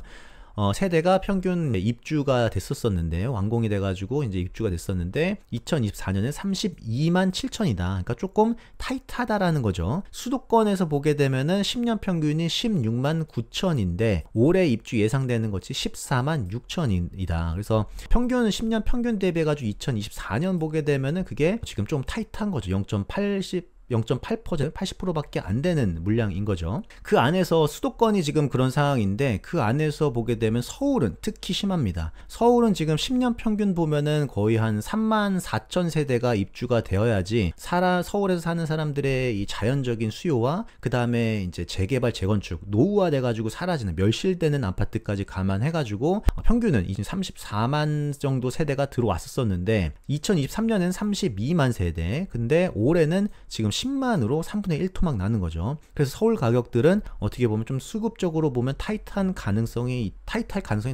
S1: 세대가 평균 입주가 됐었는데, 완공이 돼가지고 이제 입주가 됐었는데 2024년에 32만 7천이다. 그러니까 조금 타이트하다라는 거죠. 수도권에서 보게 되면은 10년 평균이 16만 9천인데 올해 입주 예상되는 것이 14만 6천이다. 그래서 평균 10년 평균 대비해가지고 2024년 보게 되면은 그게 지금 좀 타이트한 거죠. 0.8%, 80%밖에 안 되는 물량인 거죠. 그 안에서 수도권이 지금 그런 상황인데, 그 안에서 보게 되면 서울은 특히 심합니다. 서울은 지금 10년 평균 보면은 거의 한 3만 4천 세대가 입주가 되어야지 서울에서 사는 사람들의 이 자연적인 수요와 그 다음에 이제 재개발, 재건축, 노후화돼가지고 사라지는, 멸실되는 아파트까지 감안해가지고 평균은 이제 34만 정도 세대가 들어왔었는데 2023년엔 32만 세대, 근데 올해는 지금 10만으로 3분의 1토막 나는 거죠. 그래서 서울 가격들은 어떻게 보면 좀 수급적으로 보면 타이트할 가능성이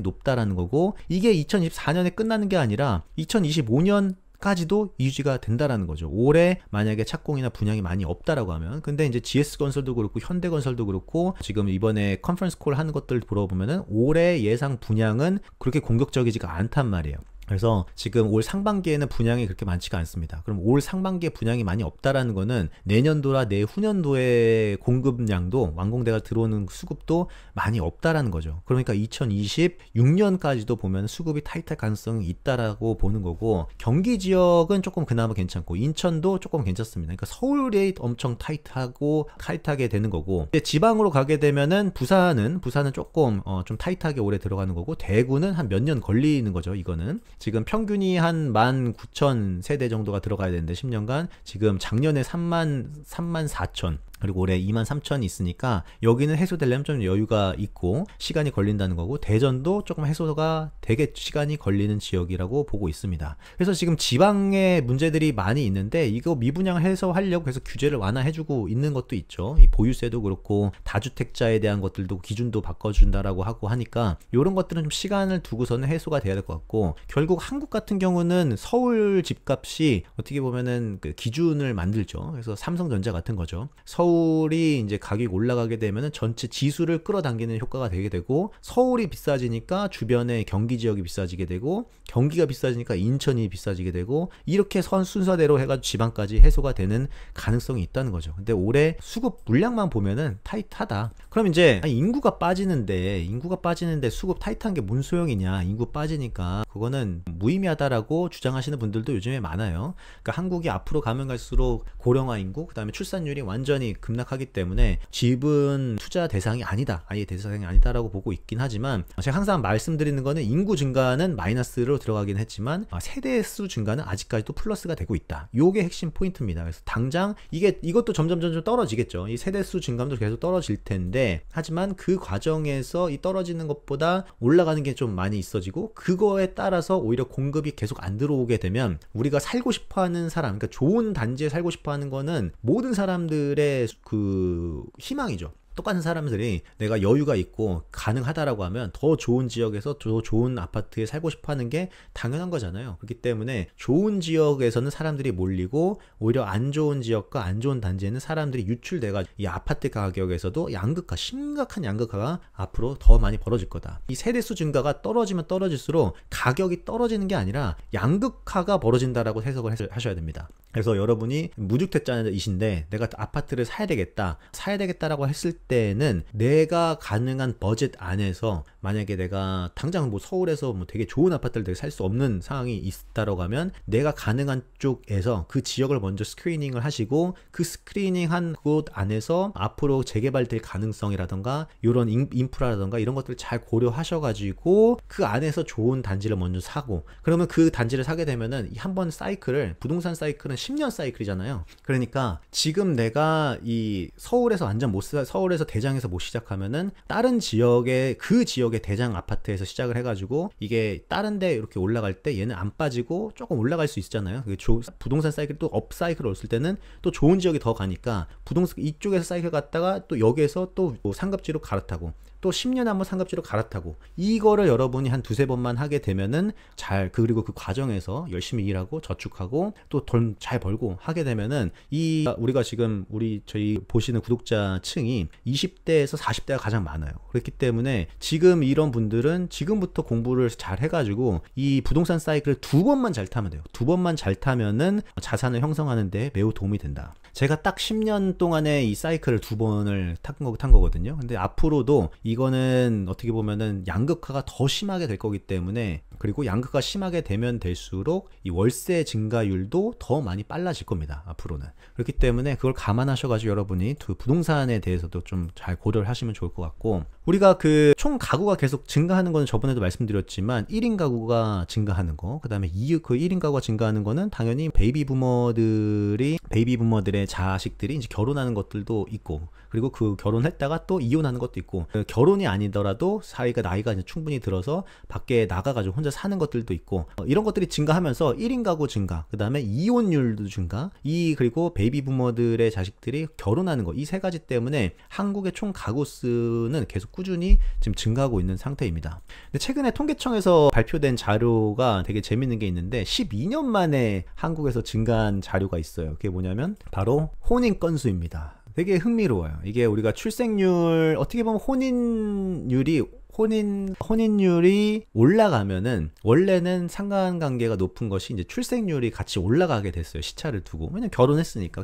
S1: 높다라는 거고, 이게 2024년에 끝나는 게 아니라 2025년 까지도 유지가 된다라는 거죠. 올해 만약에 착공이나 분양이 많이 없다라고 하면. 근데 이제 GS건설도 그렇고 현대건설도 그렇고 지금 이번에 컨퍼런스 콜 하는 것들 보러 보면은 올해 예상 분양은 그렇게 공격적이지가 않단 말이에요. 그래서 지금 올 상반기에는 분양이 그렇게 많지가 않습니다. 그럼 올 상반기에 분양이 많이 없다라는 거는 내년도나 내후년도의 공급량도, 완공대가 들어오는 수급도 많이 없다라는 거죠. 그러니까 2026년까지도 보면 수급이 타이트할 가능성이 있다라고 보는 거고, 경기 지역은 조금 그나마 괜찮고 인천도 조금 괜찮습니다. 그러니까 서울이 엄청 타이트하게 되는 거고, 지방으로 가게 되면은 부산은 조금 좀 타이트하게 올해 들어가는 거고, 대구는 한 몇 년 걸리는 거죠. 이거는 지금 평균이 한 19,000 세대 정도가 들어가야 되는데 10년간 지금 작년에 3만 4천, 그리고 올해 2만 3천이 있으니까 여기는 해소되려면 좀 여유가 있고 시간이 걸린다는 거고, 대전도 조금 해소가 되게 시간이 걸리는 지역이라고 보고 있습니다. 그래서 지금 지방에 문제들이 많이 있는데, 이거 미분양을 해소하려고 해서 규제를 완화해주고 있는 것도 있죠. 이 보유세도 그렇고 다주택자에 대한 것들도 기준도 바꿔준다라고 하고 하니까 이런 것들은 좀 시간을 두고서는 해소가 돼야 될 것 같고, 결국 한국 같은 경우는 서울 집값이 어떻게 보면은 그 기준을 만들죠. 그래서 삼성전자 같은 거죠. 서울이 이제 가격이 올라가게 되면은 전체 지수를 끌어당기는 효과가 되게 되고, 서울이 비싸지니까 주변의 경기 지역이 비싸지게 되고, 경기가 비싸지니까 인천이 비싸지게 되고, 이렇게 순서대로 해가지고 지방까지 해소가 되는 가능성이 있다는 거죠. 근데 올해 수급 물량만 보면은 타이트하다. 그럼 이제 인구가 빠지는데 수급 타이트한 게 뭔 소용이냐, 인구 빠지니까 그거는 무의미하다라고 주장하시는 분들도 요즘에 많아요. 그러니까 한국이 앞으로 가면 갈수록 고령화 인구, 그 다음에 출산율이 완전히 급락하기 때문에 집은 투자 대상이 아니다, 아예 대상이 아니다라고 보고 있긴 하지만, 제가 항상 말씀드리는 거는 인구 증가는 마이너스로 들어가긴 했지만 세대 수 증가는 아직까지도 플러스가 되고 있다. 요게 핵심 포인트입니다. 그래서 당장 이것도 점점 떨어지겠죠. 이 세대 수 증감도 계속 떨어질 텐데, 하지만 그 과정에서 이 떨어지는 것보다 올라가는 게 좀 많이 있어지고, 그거에 따라서 오히려 공급이 계속 안 들어오게 되면 우리가 살고 싶어하는 사람, 그러니까 좋은 단지에 살고 싶어하는 거는 모든 사람들의 그 희망이죠. 똑같은 사람들이 내가 여유가 있고 가능하다라고 하면 더 좋은 지역에서 더 좋은 아파트에 살고 싶어 하는 게 당연한 거잖아요. 그렇기 때문에 좋은 지역에서는 사람들이 몰리고, 오히려 안 좋은 지역과 안 좋은 단지에는 사람들이 유출돼가 이 아파트 가격에서도 심각한 양극화가 앞으로 더 많이 벌어질 거다. 이 세대수 증가가 떨어지면 떨어질수록 가격이 떨어지는 게 아니라 양극화가 벌어진다라고 해석을 하셔야 됩니다. 그래서 여러분이 무주택자이신데 내가 아파트를 사야 되겠다라고 했을 때는 내가 가능한 버젯 안에서 만약에 내가 당장 뭐 서울에서 뭐 되게 좋은 아파트를 내가 살 수 없는 상황이 있다라고 하면 내가 가능한 쪽에서 그 지역을 먼저 스크리닝을 하시고 그 스크리닝한 곳 안에서 앞으로 재개발될 가능성이라던가 이런 인프라라던가 이런 것들을 잘 고려하셔가지고 그 안에서 좋은 단지를 먼저 사고, 그러면 그 단지를 사게 되면은 한 번 사이클을, 부동산 사이클은 10년 사이클이잖아요. 그러니까 지금 내가 이 서울에서 완전 서울에서 대장에서 못 시작하면은 다른 지역의 그 지역의 대장 아파트에서 시작을 해가지고 이게 다른 데 이렇게 올라갈 때 얘는 안 빠지고 조금 올라갈 수 있잖아요. 부동산 사이클 또 업 사이클을 올을 때는 또 좋은 지역이 더 가니까 부동산 이쪽에서 사이클 갔다가 또 여기에서 또 뭐 상급지로 갈아타고 또 10년에 한번 상급지로 갈아타고, 이거를 여러분이 한 두세 번만 하게 되면은 그리고 그 과정에서 열심히 일하고 저축하고 또 돈 잘 벌고 하게 되면은 우리가 지금 저희 보시는 구독자층이 20대에서 40대가 가장 많아요. 그렇기 때문에 지금 이런 분들은 지금부터 공부를 잘 해가지고 이 부동산 사이클을 두 번만 잘 타면 돼요. 두 번만 잘 타면은 자산을 형성하는 데 매우 도움이 된다. 제가 딱 10년 동안에 이 사이클을 두 번을 탄 거거든요. 근데 앞으로도 이거는 어떻게 보면은 양극화가 더 심하게 될 거기 때문에, 그리고 양극화가 심하게 되면 될수록 이 월세 증가율도 더 많이 빨라질 겁니다, 앞으로는. 그렇기 때문에 그걸 감안하셔가지고 여러분이 부동산에 대해서도 좀 잘 고려를 하시면 좋을 것 같고, 우리가 그 총 가구가 계속 증가하는 거는 저번에도 말씀드렸지만 1인 가구가 증가하는 거, 그 다음에 그 1인 가구가 증가하는 거는 당연히 베이비 부머들의 자식들이 이제 결혼하는 것들도 있고, 그리고 그 결혼했다가 또 이혼하는 것도 있고, 결혼이 아니더라도 나이가 이제 충분히 들어서 밖에 나가가지고 혼자 사는 것들도 있고, 이런 것들이 증가하면서 1인 가구 증가, 그 다음에 이혼율도 증가, 그리고 베이비 부머들의 자식들이 결혼하는 거, 이 세 가지 때문에 한국의 총 가구 수는 계속 꾸준히 지금 증가하고 있는 상태입니다. 근데 최근에 통계청에서 발표된 자료가 되게 재밌는 게 있는데 12년 만에 한국에서 증가한 자료가 있어요. 그게 뭐냐면 바로 혼인 건수입니다. 되게 흥미로워요. 이게 우리가 출생률, 어떻게 보면 혼인율이 올라가면은 원래는 상관관계가 높은 것이 이제 출생률이 같이 올라가게 됐어요. 시차를 두고. 왜냐면 결혼했으니까.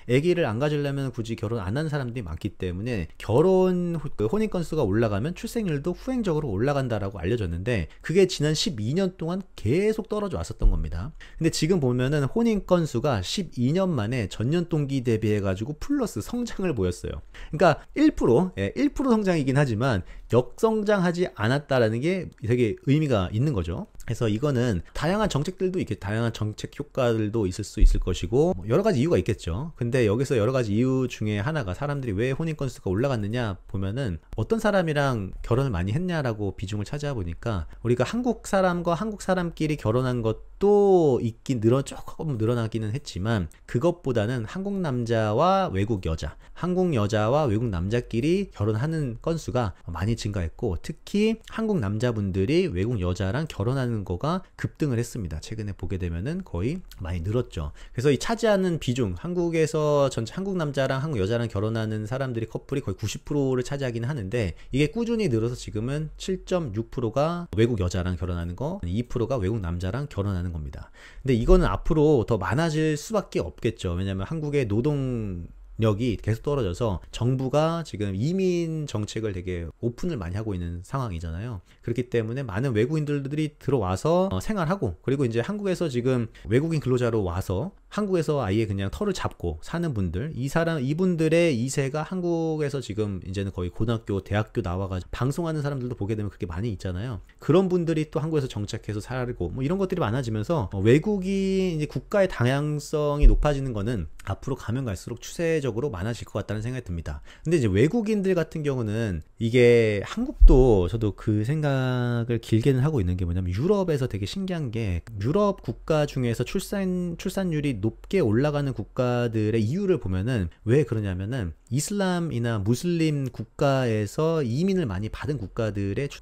S1: 아기를 안 가지려면 굳이 결혼 안 하는 사람들이 많기 때문에 혼인 건수가 올라가면 출생률도 후행적으로 올라간다라고 알려졌는데, 그게 지난 12년 동안 계속 떨어져 왔었던 겁니다. 근데 지금 보면은 혼인 건수가 12년 만에 전년 동기 대비해 가지고 플러스 성장을 보였어요. 그러니까 1% 성장이긴 하지만 역성장하지 않았다라는 게 되게 의미가 있는 거죠. 그래서 이거는 다양한 정책들도 다양한 정책 효과들도 있을 수 있을 것이고, 여러 가지 이유가 있겠죠. 근데 여기서 여러 가지 이유 중에 하나가, 사람들이 왜 혼인 건수가 올라갔느냐 보면은 어떤 사람이랑 결혼을 많이 했냐라고 비중을 차지해보니까, 우리가 한국 사람과 한국 사람끼리 결혼한 것도 조금 늘어나기는 했지만, 그것보다는 한국 남자와 외국 여자와 외국 남자끼리 결혼하는 건수가 많이 증가했고, 특히 한국 남자분들이 외국 여자랑 결혼하는 거가 급등을 했습니다. 최근에 보게 되면은 거의 많이 늘었죠. 그래서 이 차지하는 비중, 한국에서 전체 한국 남자랑 한국 여자랑 결혼하는 사람들이 커플이 거의 90%를 차지하긴 하는데, 이게 꾸준히 늘어서 지금은 7.6%가 외국 여자랑 결혼하는 거, 2%가 외국 남자랑 결혼하는 겁니다. 근데 이거는 앞으로 더 많아질 수밖에 없겠죠. 왜냐하면 한국의 노동력이 계속 떨어져서 정부가 지금 이민 정책을 되게 오픈을 많이 하고 있는 상황이잖아요. 그렇기 때문에 많은 외국인들이 들어와서 생활하고, 그리고 이제 한국에서 지금 외국인 근로자로 와서 한국에서 아예 그냥 터를 잡고 사는 분들, 이분들의 2세가 한국에서 지금 이제는 거의 고등학교, 대학교 나와가지고 방송하는 사람들도 보게 되면 그렇게 많이 있잖아요. 그런 분들이 또 한국에서 정착해서 살고, 뭐 이런 것들이 많아지면서 외국인 이제 국가의 다양성이 높아지는 거는 앞으로 가면 갈수록 추세적으로 많아질 것 같다는 생각이 듭니다. 근데 이제 외국인들 같은 경우는, 이게 한국도 저도 그 생각을 길게는 하고 있는 게 뭐냐면, 유럽에서 되게 신기한 게, 유럽 국가 중에서 출산율이 높게 올라가는 국가들의 이유를 보면은 왜 그러냐면은, 이슬람이나 무슬림 국가에서 이민을 많이 받은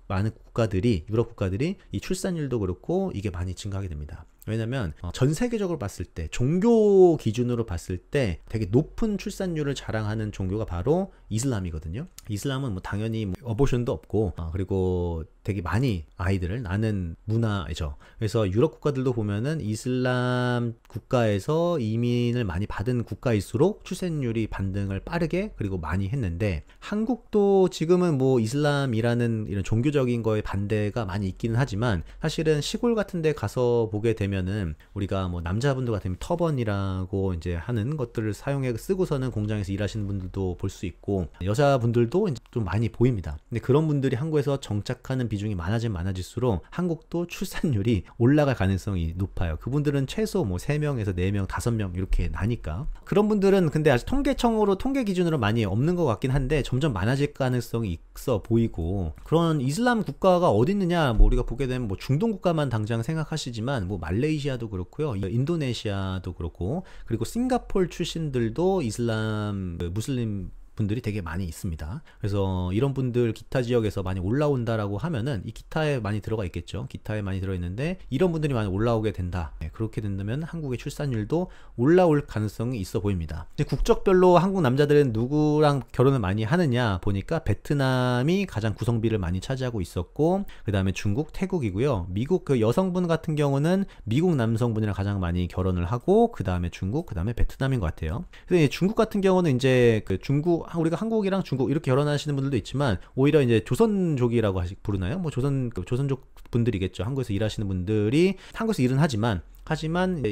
S1: 많은 국가들이, 유럽 국가들이 이 출산율도 그렇고 이게 많이 증가하게 됩니다. 왜냐면 전 세계적으로 봤을 때, 종교 기준으로 봤을 때 되게 높은 출산율을 자랑하는 종교가 바로 이슬람이거든요. 이슬람은 뭐 당연히 뭐 어보션도 없고 그리고 되게 많이 아이들을 낳는 문화죠. 그래서 유럽 국가들도 보면은 이슬람 국가에서 이민을 많이 받은 국가일수록 출생률이 반등을 빠르게 그리고 많이 했는데, 한국도 지금은 뭐 이슬람이라는 이런 종교적인 거에 반대가 많이 있기는 하지만 사실은 시골 같은 데 가서 보게 되면은 우리가 뭐 남자분들 같으면 터번이라고 이제 하는 것들을 사용해 쓰고서는 공장에서 일하시는 분들도 볼 수 있고, 여자분들도 이제 좀 많이 보입니다. 근데 그런 분들이 한국에서 정착하는 비중이 많아질수록 한국도 출산율이 올라갈 가능성이 높아요. 그분들은 최소 뭐 3명에서 4명, 5명 이렇게 나니까. 그런 분들은 근데 아직 통계청으로 통계 기준으로 많이 없는 것 같긴 한데 점점 많아질 가능성이 있어 보이고, 그런 이슬람 국가가 어디 있느냐, 뭐 우리가 보게 되면 뭐 중동 국가만 당장 생각하시지만 뭐 말레이시아도 그렇고요, 인도네시아도 그렇고, 그리고 싱가포르 출신들도 이슬람 무슬림 분들이 되게 많이 있습니다. 그래서 이런 분들 기타 지역에서 많이 올라온다라고 하면은 이 기타에 많이 들어가 있겠죠. 기타에 많이 들어있는데 이런 분들이 많이 올라오게 된다. 그렇게 된다면 한국의 출산율도 올라올 가능성이 있어 보입니다. 이제 국적별로 한국 남자들은 누구랑 결혼을 많이 하느냐 보니까 베트남이 가장 구성비를 많이 차지하고 있었고, 그 다음에 중국, 태국이고요. 미국 그 여성분 같은 경우는 미국 남성분이랑 가장 많이 결혼을 하고, 그 다음에 중국, 그 다음에 베트남인 것 같아요. 근데 중국 같은 경우는 이제 그 중국, 우리가 한국이랑 중국 이렇게 결혼하시는 분들도 있지만 오히려 이제 조선족이라고 부르나요? 뭐 조선족 분들이겠죠. 한국에서 일하시는 분들이 한국에서 일은 하지만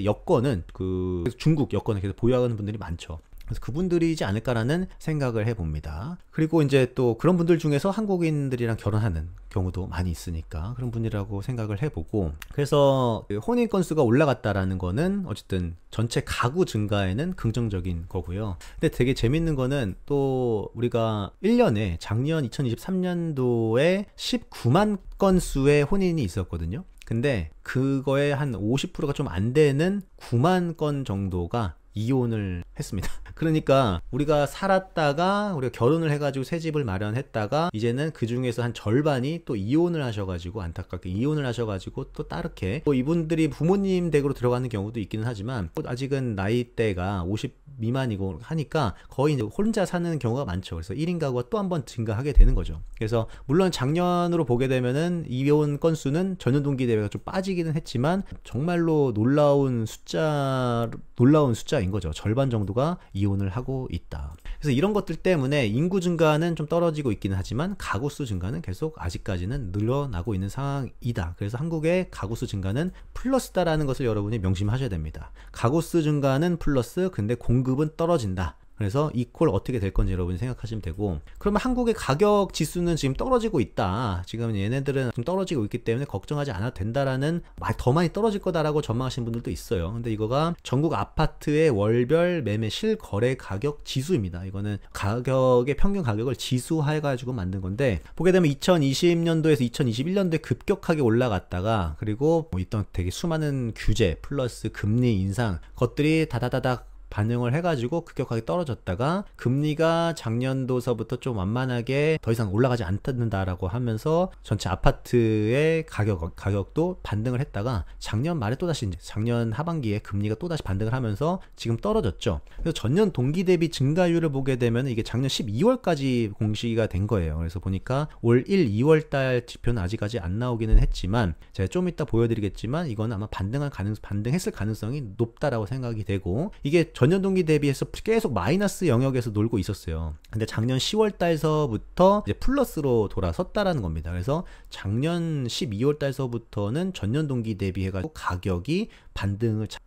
S1: 여권은 그 중국 여권을 계속 보유하는 분들이 많죠. 그래서 그분들이지 않을까라는 생각을 해봅니다. 그리고 이제 또 그런 분들 중에서 한국인들이랑 결혼하는 경우도 많이 있으니까 그런 분이라고 생각을 해보고, 그래서 혼인 건수가 올라갔다라는 거는 어쨌든 전체 가구 증가에는 긍정적인 거고요. 근데 되게 재밌는 거는 또 우리가 1년에 작년 2023년도에 19만 건수의 혼인이 있었거든요. 근데 그거에 한 50%가 좀 안 되는 9만 건 정도가 이혼을 했습니다. 그러니까 우리가 살았다가 우리가 결혼을 해가지고 새 집을 마련했다가 이제는 그 중에서 한 절반이 또 이혼을 하셔가지고, 안타깝게 이혼을 하셔가지고 또 따르게 또 이분들이 부모님 댁으로 들어가는 경우도 있기는 하지만 아직은 나이대가 50 미만이고 하니까 거의 이제 혼자 사는 경우가 많죠. 그래서 1인 가구가 또 한 번 증가하게 되는 거죠. 그래서 물론 작년으로 보게 되면은 이혼 건수는 전년 동기 대비가 좀 빠지기는 했지만 정말로 놀라운 숫자인 거죠. 절반 정도가 이혼을 하고 있다. 그래서 이런 것들 때문에 인구 증가는 좀 떨어지고 있기는 하지만 가구수 증가는 계속 아직까지는 늘어나고 있는 상황이다. 그래서 한국의 가구수 증가는 플러스다라는 것을 여러분이 명심하셔야 됩니다. 가구수 증가는 플러스, 근데 공급은 떨어진다. 그래서 이퀄 어떻게 될 건지 여러분이 생각하시면 되고, 그러면 한국의 가격 지수는 지금 떨어지고 있다, 지금 얘네들은 좀 떨어지고 있기 때문에 걱정하지 않아도 된다라는, 더 많이 떨어질 거다라고 전망하시는 분들도 있어요. 근데 이거가 전국 아파트의 월별 매매 실거래 가격 지수입니다. 이거는 가격의 평균 가격을 지수화해 가지고 만든 건데, 보게 되면 2020년도에서 2021년도에 급격하게 올라갔다가, 그리고 뭐 있던 되게 수많은 규제 플러스 금리 인상 것들이 다다다닥 반영을 해가지고 급격하게 떨어졌다가 금리가 작년도서부터 좀 완만하게 더 이상 올라가지 않는다라고 하면서 전체 아파트의 가격도 반등을 했다가 작년 말에 또다시 이제 작년 하반기에 금리가 또다시 반등을 하면서 지금 떨어졌죠. 그래서 전년 동기 대비 증가율을 보게 되면 이게 작년 12월까지 공시가 된 거예요. 그래서 보니까 올 1, 2월 달 지표는 아직까지 안 나오기는 했지만 제가 좀 이따 보여드리겠지만 이거는 아마 반등했을 가능성이 높다라고 생각이 되고, 이게 전년 동기 대비해서 계속 마이너스 영역에서 놀고 있었어요. 근데 작년 10월 달서부터 이제 플러스로 돌아섰다라는 겁니다. 그래서 작년 12월 달서부터는 전년 동기 대비해가지고 가격이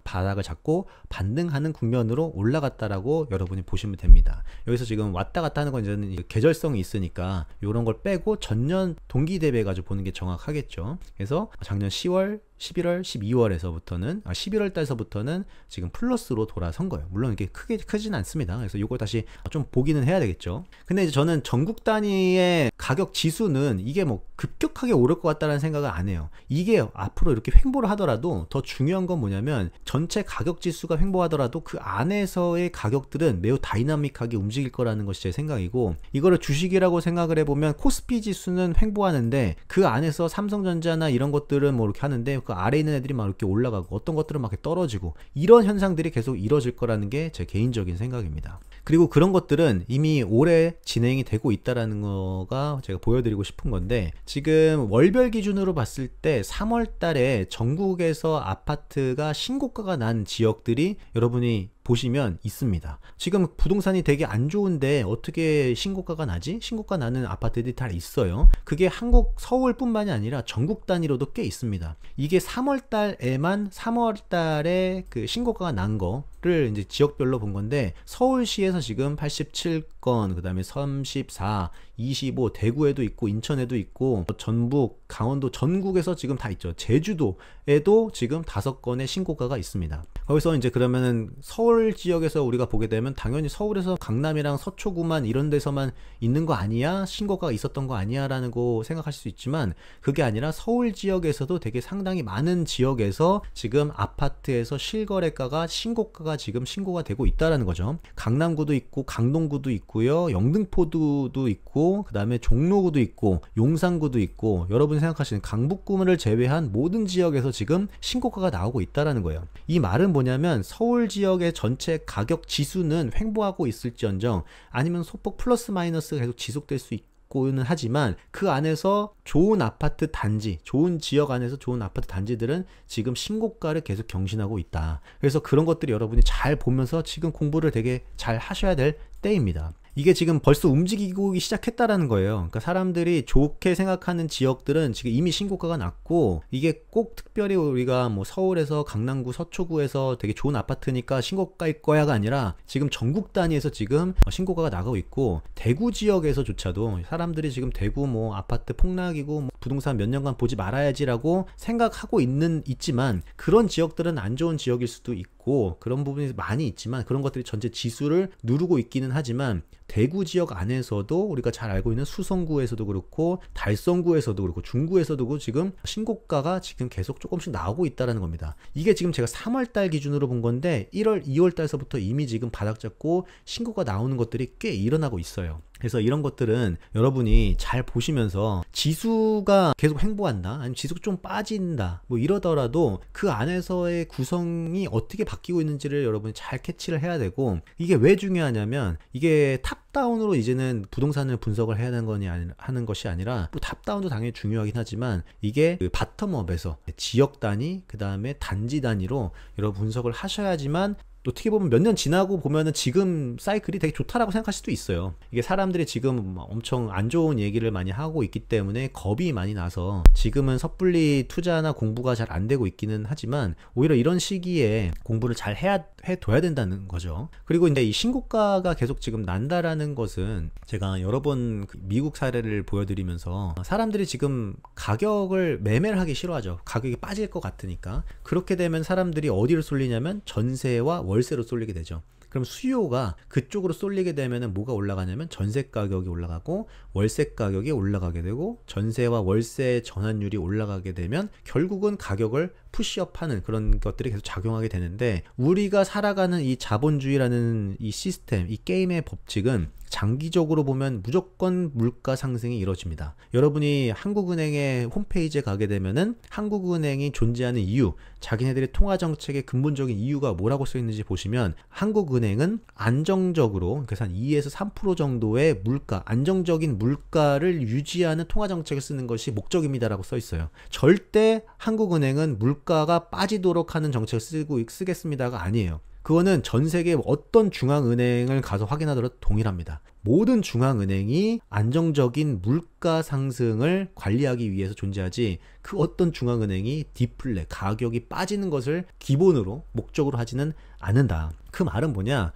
S1: 바닥을 잡고 반등하는 국면으로 올라갔다라고 여러분이 보시면 됩니다. 여기서 지금 왔다 갔다 하는 건 이제는 계절성이 있으니까 이런 걸 빼고 전년 동기 대비해 가지고 보는 게 정확하겠죠. 그래서 작년 10월, 11월, 12월에서부터는 11월 달서부터는 지금 플러스로 돌아선 거예요. 물론 이게 크진 않습니다. 그래서 이걸 다시 좀 보기는 해야 되겠죠. 근데 이제 저는 전국 단위의 가격 지수는 이게 뭐 급격하게 오를 것 같다는 생각을 안 해요. 이게 앞으로 이렇게 횡보를 하더라도 더 중요한 건 뭐냐면, 전체 가격 지수가 횡보하더라도 그 안에서의 가격들은 매우 다이나믹하게 움직일 거라는 것이 제 생각이고, 이거를 주식이라고 생각을 해보면 코스피 지수는 횡보하는데 그 안에서 삼성전자나 이런 것들은 뭐 이렇게 하는데 그 아래에 있는 애들이 막 이렇게 올라가고 어떤 것들은 막 이렇게 떨어지고, 이런 현상들이 계속 이뤄질 거라는 게 제 개인적인 생각입니다. 그리고 그런 것들은 이미 오래 진행이 되고 있다라는 거가 제가 보여드리고 싶은 건데, 지금 월별 기준으로 봤을 때 3월 달에 전국에서 아파트가 신고가가 난 지역들이 여러분이 보시면 있습니다. 지금 부동산이 되게 안 좋은데 어떻게 신고가가 나지? 신고가 나는 아파트들이 다 있어요. 그게 한국 서울뿐만이 아니라 전국 단위로도 꽤 있습니다. 이게 3월 달에만 3월 달에 그 신고가가 난 거를 이제 지역별로 본 건데, 서울시에서 지금 87건, 그 다음에 34, 25, 대구에도 있고 인천에도 있고 전북, 강원도, 전국에서 지금 다 있죠. 제주도에도 지금 5건의 신고가가 있습니다. 거기서 이제 그러면은 서울 지역에서 우리가 보게 되면 당연히 서울에서 강남이랑 서초구만 이런 데서만 있는 거 아니야? 신고가가 있었던 거 아니야? 라는 거 생각하실 수 있지만, 그게 아니라 서울 지역에서도 되게 상당히 많은 지역에서 지금 아파트에서 실거래가가 신고가가 지금 신고가 되고 있다라는 거죠. 강남구도 있고 강동구도 있고요, 영등포구도 있고, 그 다음에 종로구도 있고 용산구도 있고, 여러분이 생각하시는 강북구를 제외한 모든 지역에서 지금 신고가가 나오고 있다라는 거예요. 이 말은 뭐냐면 서울 지역의 전체 가격 지수는 횡보하고 있을지언정, 아니면 소폭 플러스 마이너스가 계속 지속될 수 있고는 하지만, 그 안에서 좋은 아파트 단지, 좋은 지역 안에서 좋은 아파트 단지들은 지금 신고가를 계속 경신하고 있다. 그래서 그런 것들이 여러분이 잘 보면서 지금 공부를 되게 잘 하셔야 될 때입니다. 이게 지금 벌써 움직이고 시작했다라는 거예요. 그러니까 사람들이 좋게 생각하는 지역들은 지금 이미 신고가가 났고, 이게 꼭 특별히 우리가 뭐 서울에서 강남구, 서초구에서 되게 좋은 아파트니까 신고가일 거야가 아니라 지금 전국 단위에서 지금 신고가가 나가고 있고, 대구 지역에서조차도 사람들이 지금 대구 뭐 아파트 폭락이고 뭐 부동산 몇 년간 보지 말아야지라고 생각하고 있지만, 그런 지역들은 안 좋은 지역일 수도 있고 그런 부분이 많이 있지만, 그런 것들이 전체 지수를 누르고 있기는 하지만, 대구 지역 안에서도 우리가 잘 알고 있는 수성구에서도 그렇고 달성구에서도 그렇고 중구에서도 그렇고 지금 신고가가 지금 계속 조금씩 나오고 있다는 겁니다. 이게 지금 제가 3월달 기준으로 본 건데 1월, 2월달서부터 이미 지금 바닥 잡고 신고가 나오는 것들이 꽤 일어나고 있어요. 그래서 이런 것들은 여러분이 잘 보시면서 지수가 계속 횡보한다, 아니면 지수가 좀 빠진다, 뭐 이러더라도 그 안에서의 구성이 어떻게 바뀌고 있는지를 여러분이 잘 캐치를 해야 되고, 이게 왜 중요하냐면, 이게 탑다운으로 이제는 부동산을 분석을 해야 하는 것이 아니라, 뭐 탑다운도 당연히 중요하긴 하지만, 이게 그 바텀업에서 지역 단위, 그 다음에 단지 단위로 여러분 분석을 하셔야지만, 어떻게 보면 몇 년 지나고 보면은 지금 사이클이 되게 좋다라고 생각할 수도 있어요. 이게 사람들이 지금 엄청 안 좋은 얘기를 많이 하고 있기 때문에 겁이 많이 나서 지금은 섣불리 투자나 공부가 잘 안 되고 있기는 하지만, 오히려 이런 시기에 공부를 잘 해둬야 된다는 거죠. 그리고 이제 이 신고가가 계속 지금 난다라는 것은, 제가 여러 번 미국 사례를 보여드리면서 사람들이 지금 가격을 매매를 하기 싫어하죠. 가격이 빠질 것 같으니까. 그렇게 되면 사람들이 어디를 쏠리냐면 전세와 월세로 쏠리게 되죠. 그럼 수요가 그쪽으로 쏠리게 되면 뭐가 올라가냐면 전세 가격이 올라가고 월세 가격이 올라가게 되고, 전세와 월세 전환율이 올라가게 되면 결국은 가격을 푸시업하는 그런 것들이 계속 작용하게 되는데, 우리가 살아가는 이 자본주의라는 이 시스템, 이 게임의 법칙은 장기적으로 보면 무조건 물가 상승이 이루어집니다. 여러분이 한국은행의 홈페이지에 가게 되면은 한국은행이 존재하는 이유, 자기네들의 통화정책의 근본적인 이유가 뭐라고 써 있는지 보시면, 한국은행은 안정적으로, 그래서 한 2에서 3% 정도의 물가, 안정적인 물가를 유지하는 통화정책을 쓰는 것이 목적입니다라고 써 있어요. 절대 한국은행은 물가가 빠지도록 하는 정책을 쓰겠습니다가 아니에요. 그거는 전 세계 어떤 중앙은행을 가서 확인하더라도 동일합니다. 모든 중앙은행이 안정적인 물가 상승을 관리하기 위해서 존재하지, 그 어떤 중앙은행이 디플레, 가격이 빠지는 것을 기본으로 목적으로 하지는 않는다. 그 말은 뭐냐,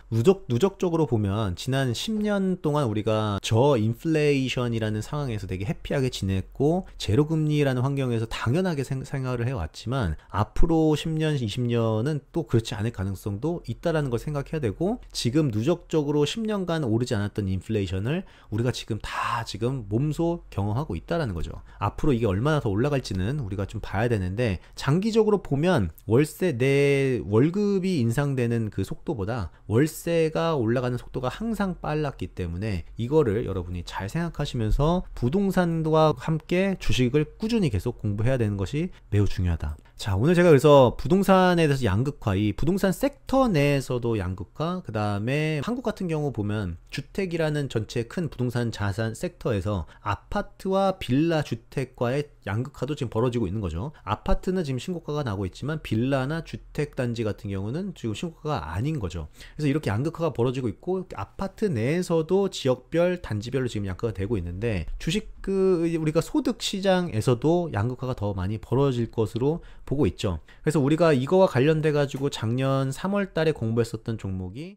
S1: 누적적으로 보면 지난 10년 동안 우리가 저인플레이션이라는 상황에서 되게 해피하게 지냈고 제로금리라는 환경에서 당연하게 생활을 해왔지만, 앞으로 10년, 20년은 또 그렇지 않을 가능성도 있다라는 걸 생각해야 되고, 지금 누적적으로 10년간 오르지 않았던 인플레이션을 우리가 지금 몸소 경험하고 있다라는 거죠. 앞으로 이게 얼마나 더 올라갈지는 우리가 좀 봐야 되는데, 장기적으로 보면 내 월급이 인상되는 그 속도보다 월세가 올라가는 속도가 항상 빨랐기 때문에, 이거를 여러분이 잘 생각하시면서 부동산과 함께 주식을 꾸준히 계속 공부해야 되는 것이 매우 중요하다. 자, 오늘 제가 그래서 부동산에 대해서 양극화, 이 부동산 섹터 내에서도 양극화, 그 다음에 한국 같은 경우 보면 주택이라는 전체 큰 부동산 자산 섹터에서 아파트와 빌라 주택과의 양극화도 지금 벌어지고 있는 거죠. 아파트는 지금 신고가가 나고 있지만 빌라나 주택단지 같은 경우는 지금 신고가가 아닌 거죠. 그래서 이렇게 양극화가 벌어지고 있고, 아파트 내에서도 지역별, 단지별로 지금 양극화가 되고 있는데, 우리가 소득 시장에서도 양극화가 더 많이 벌어질 것으로 보고 있죠. 그래서 우리가 이거와 관련돼 가지고 작년 3월 달에 공부했었던 종목이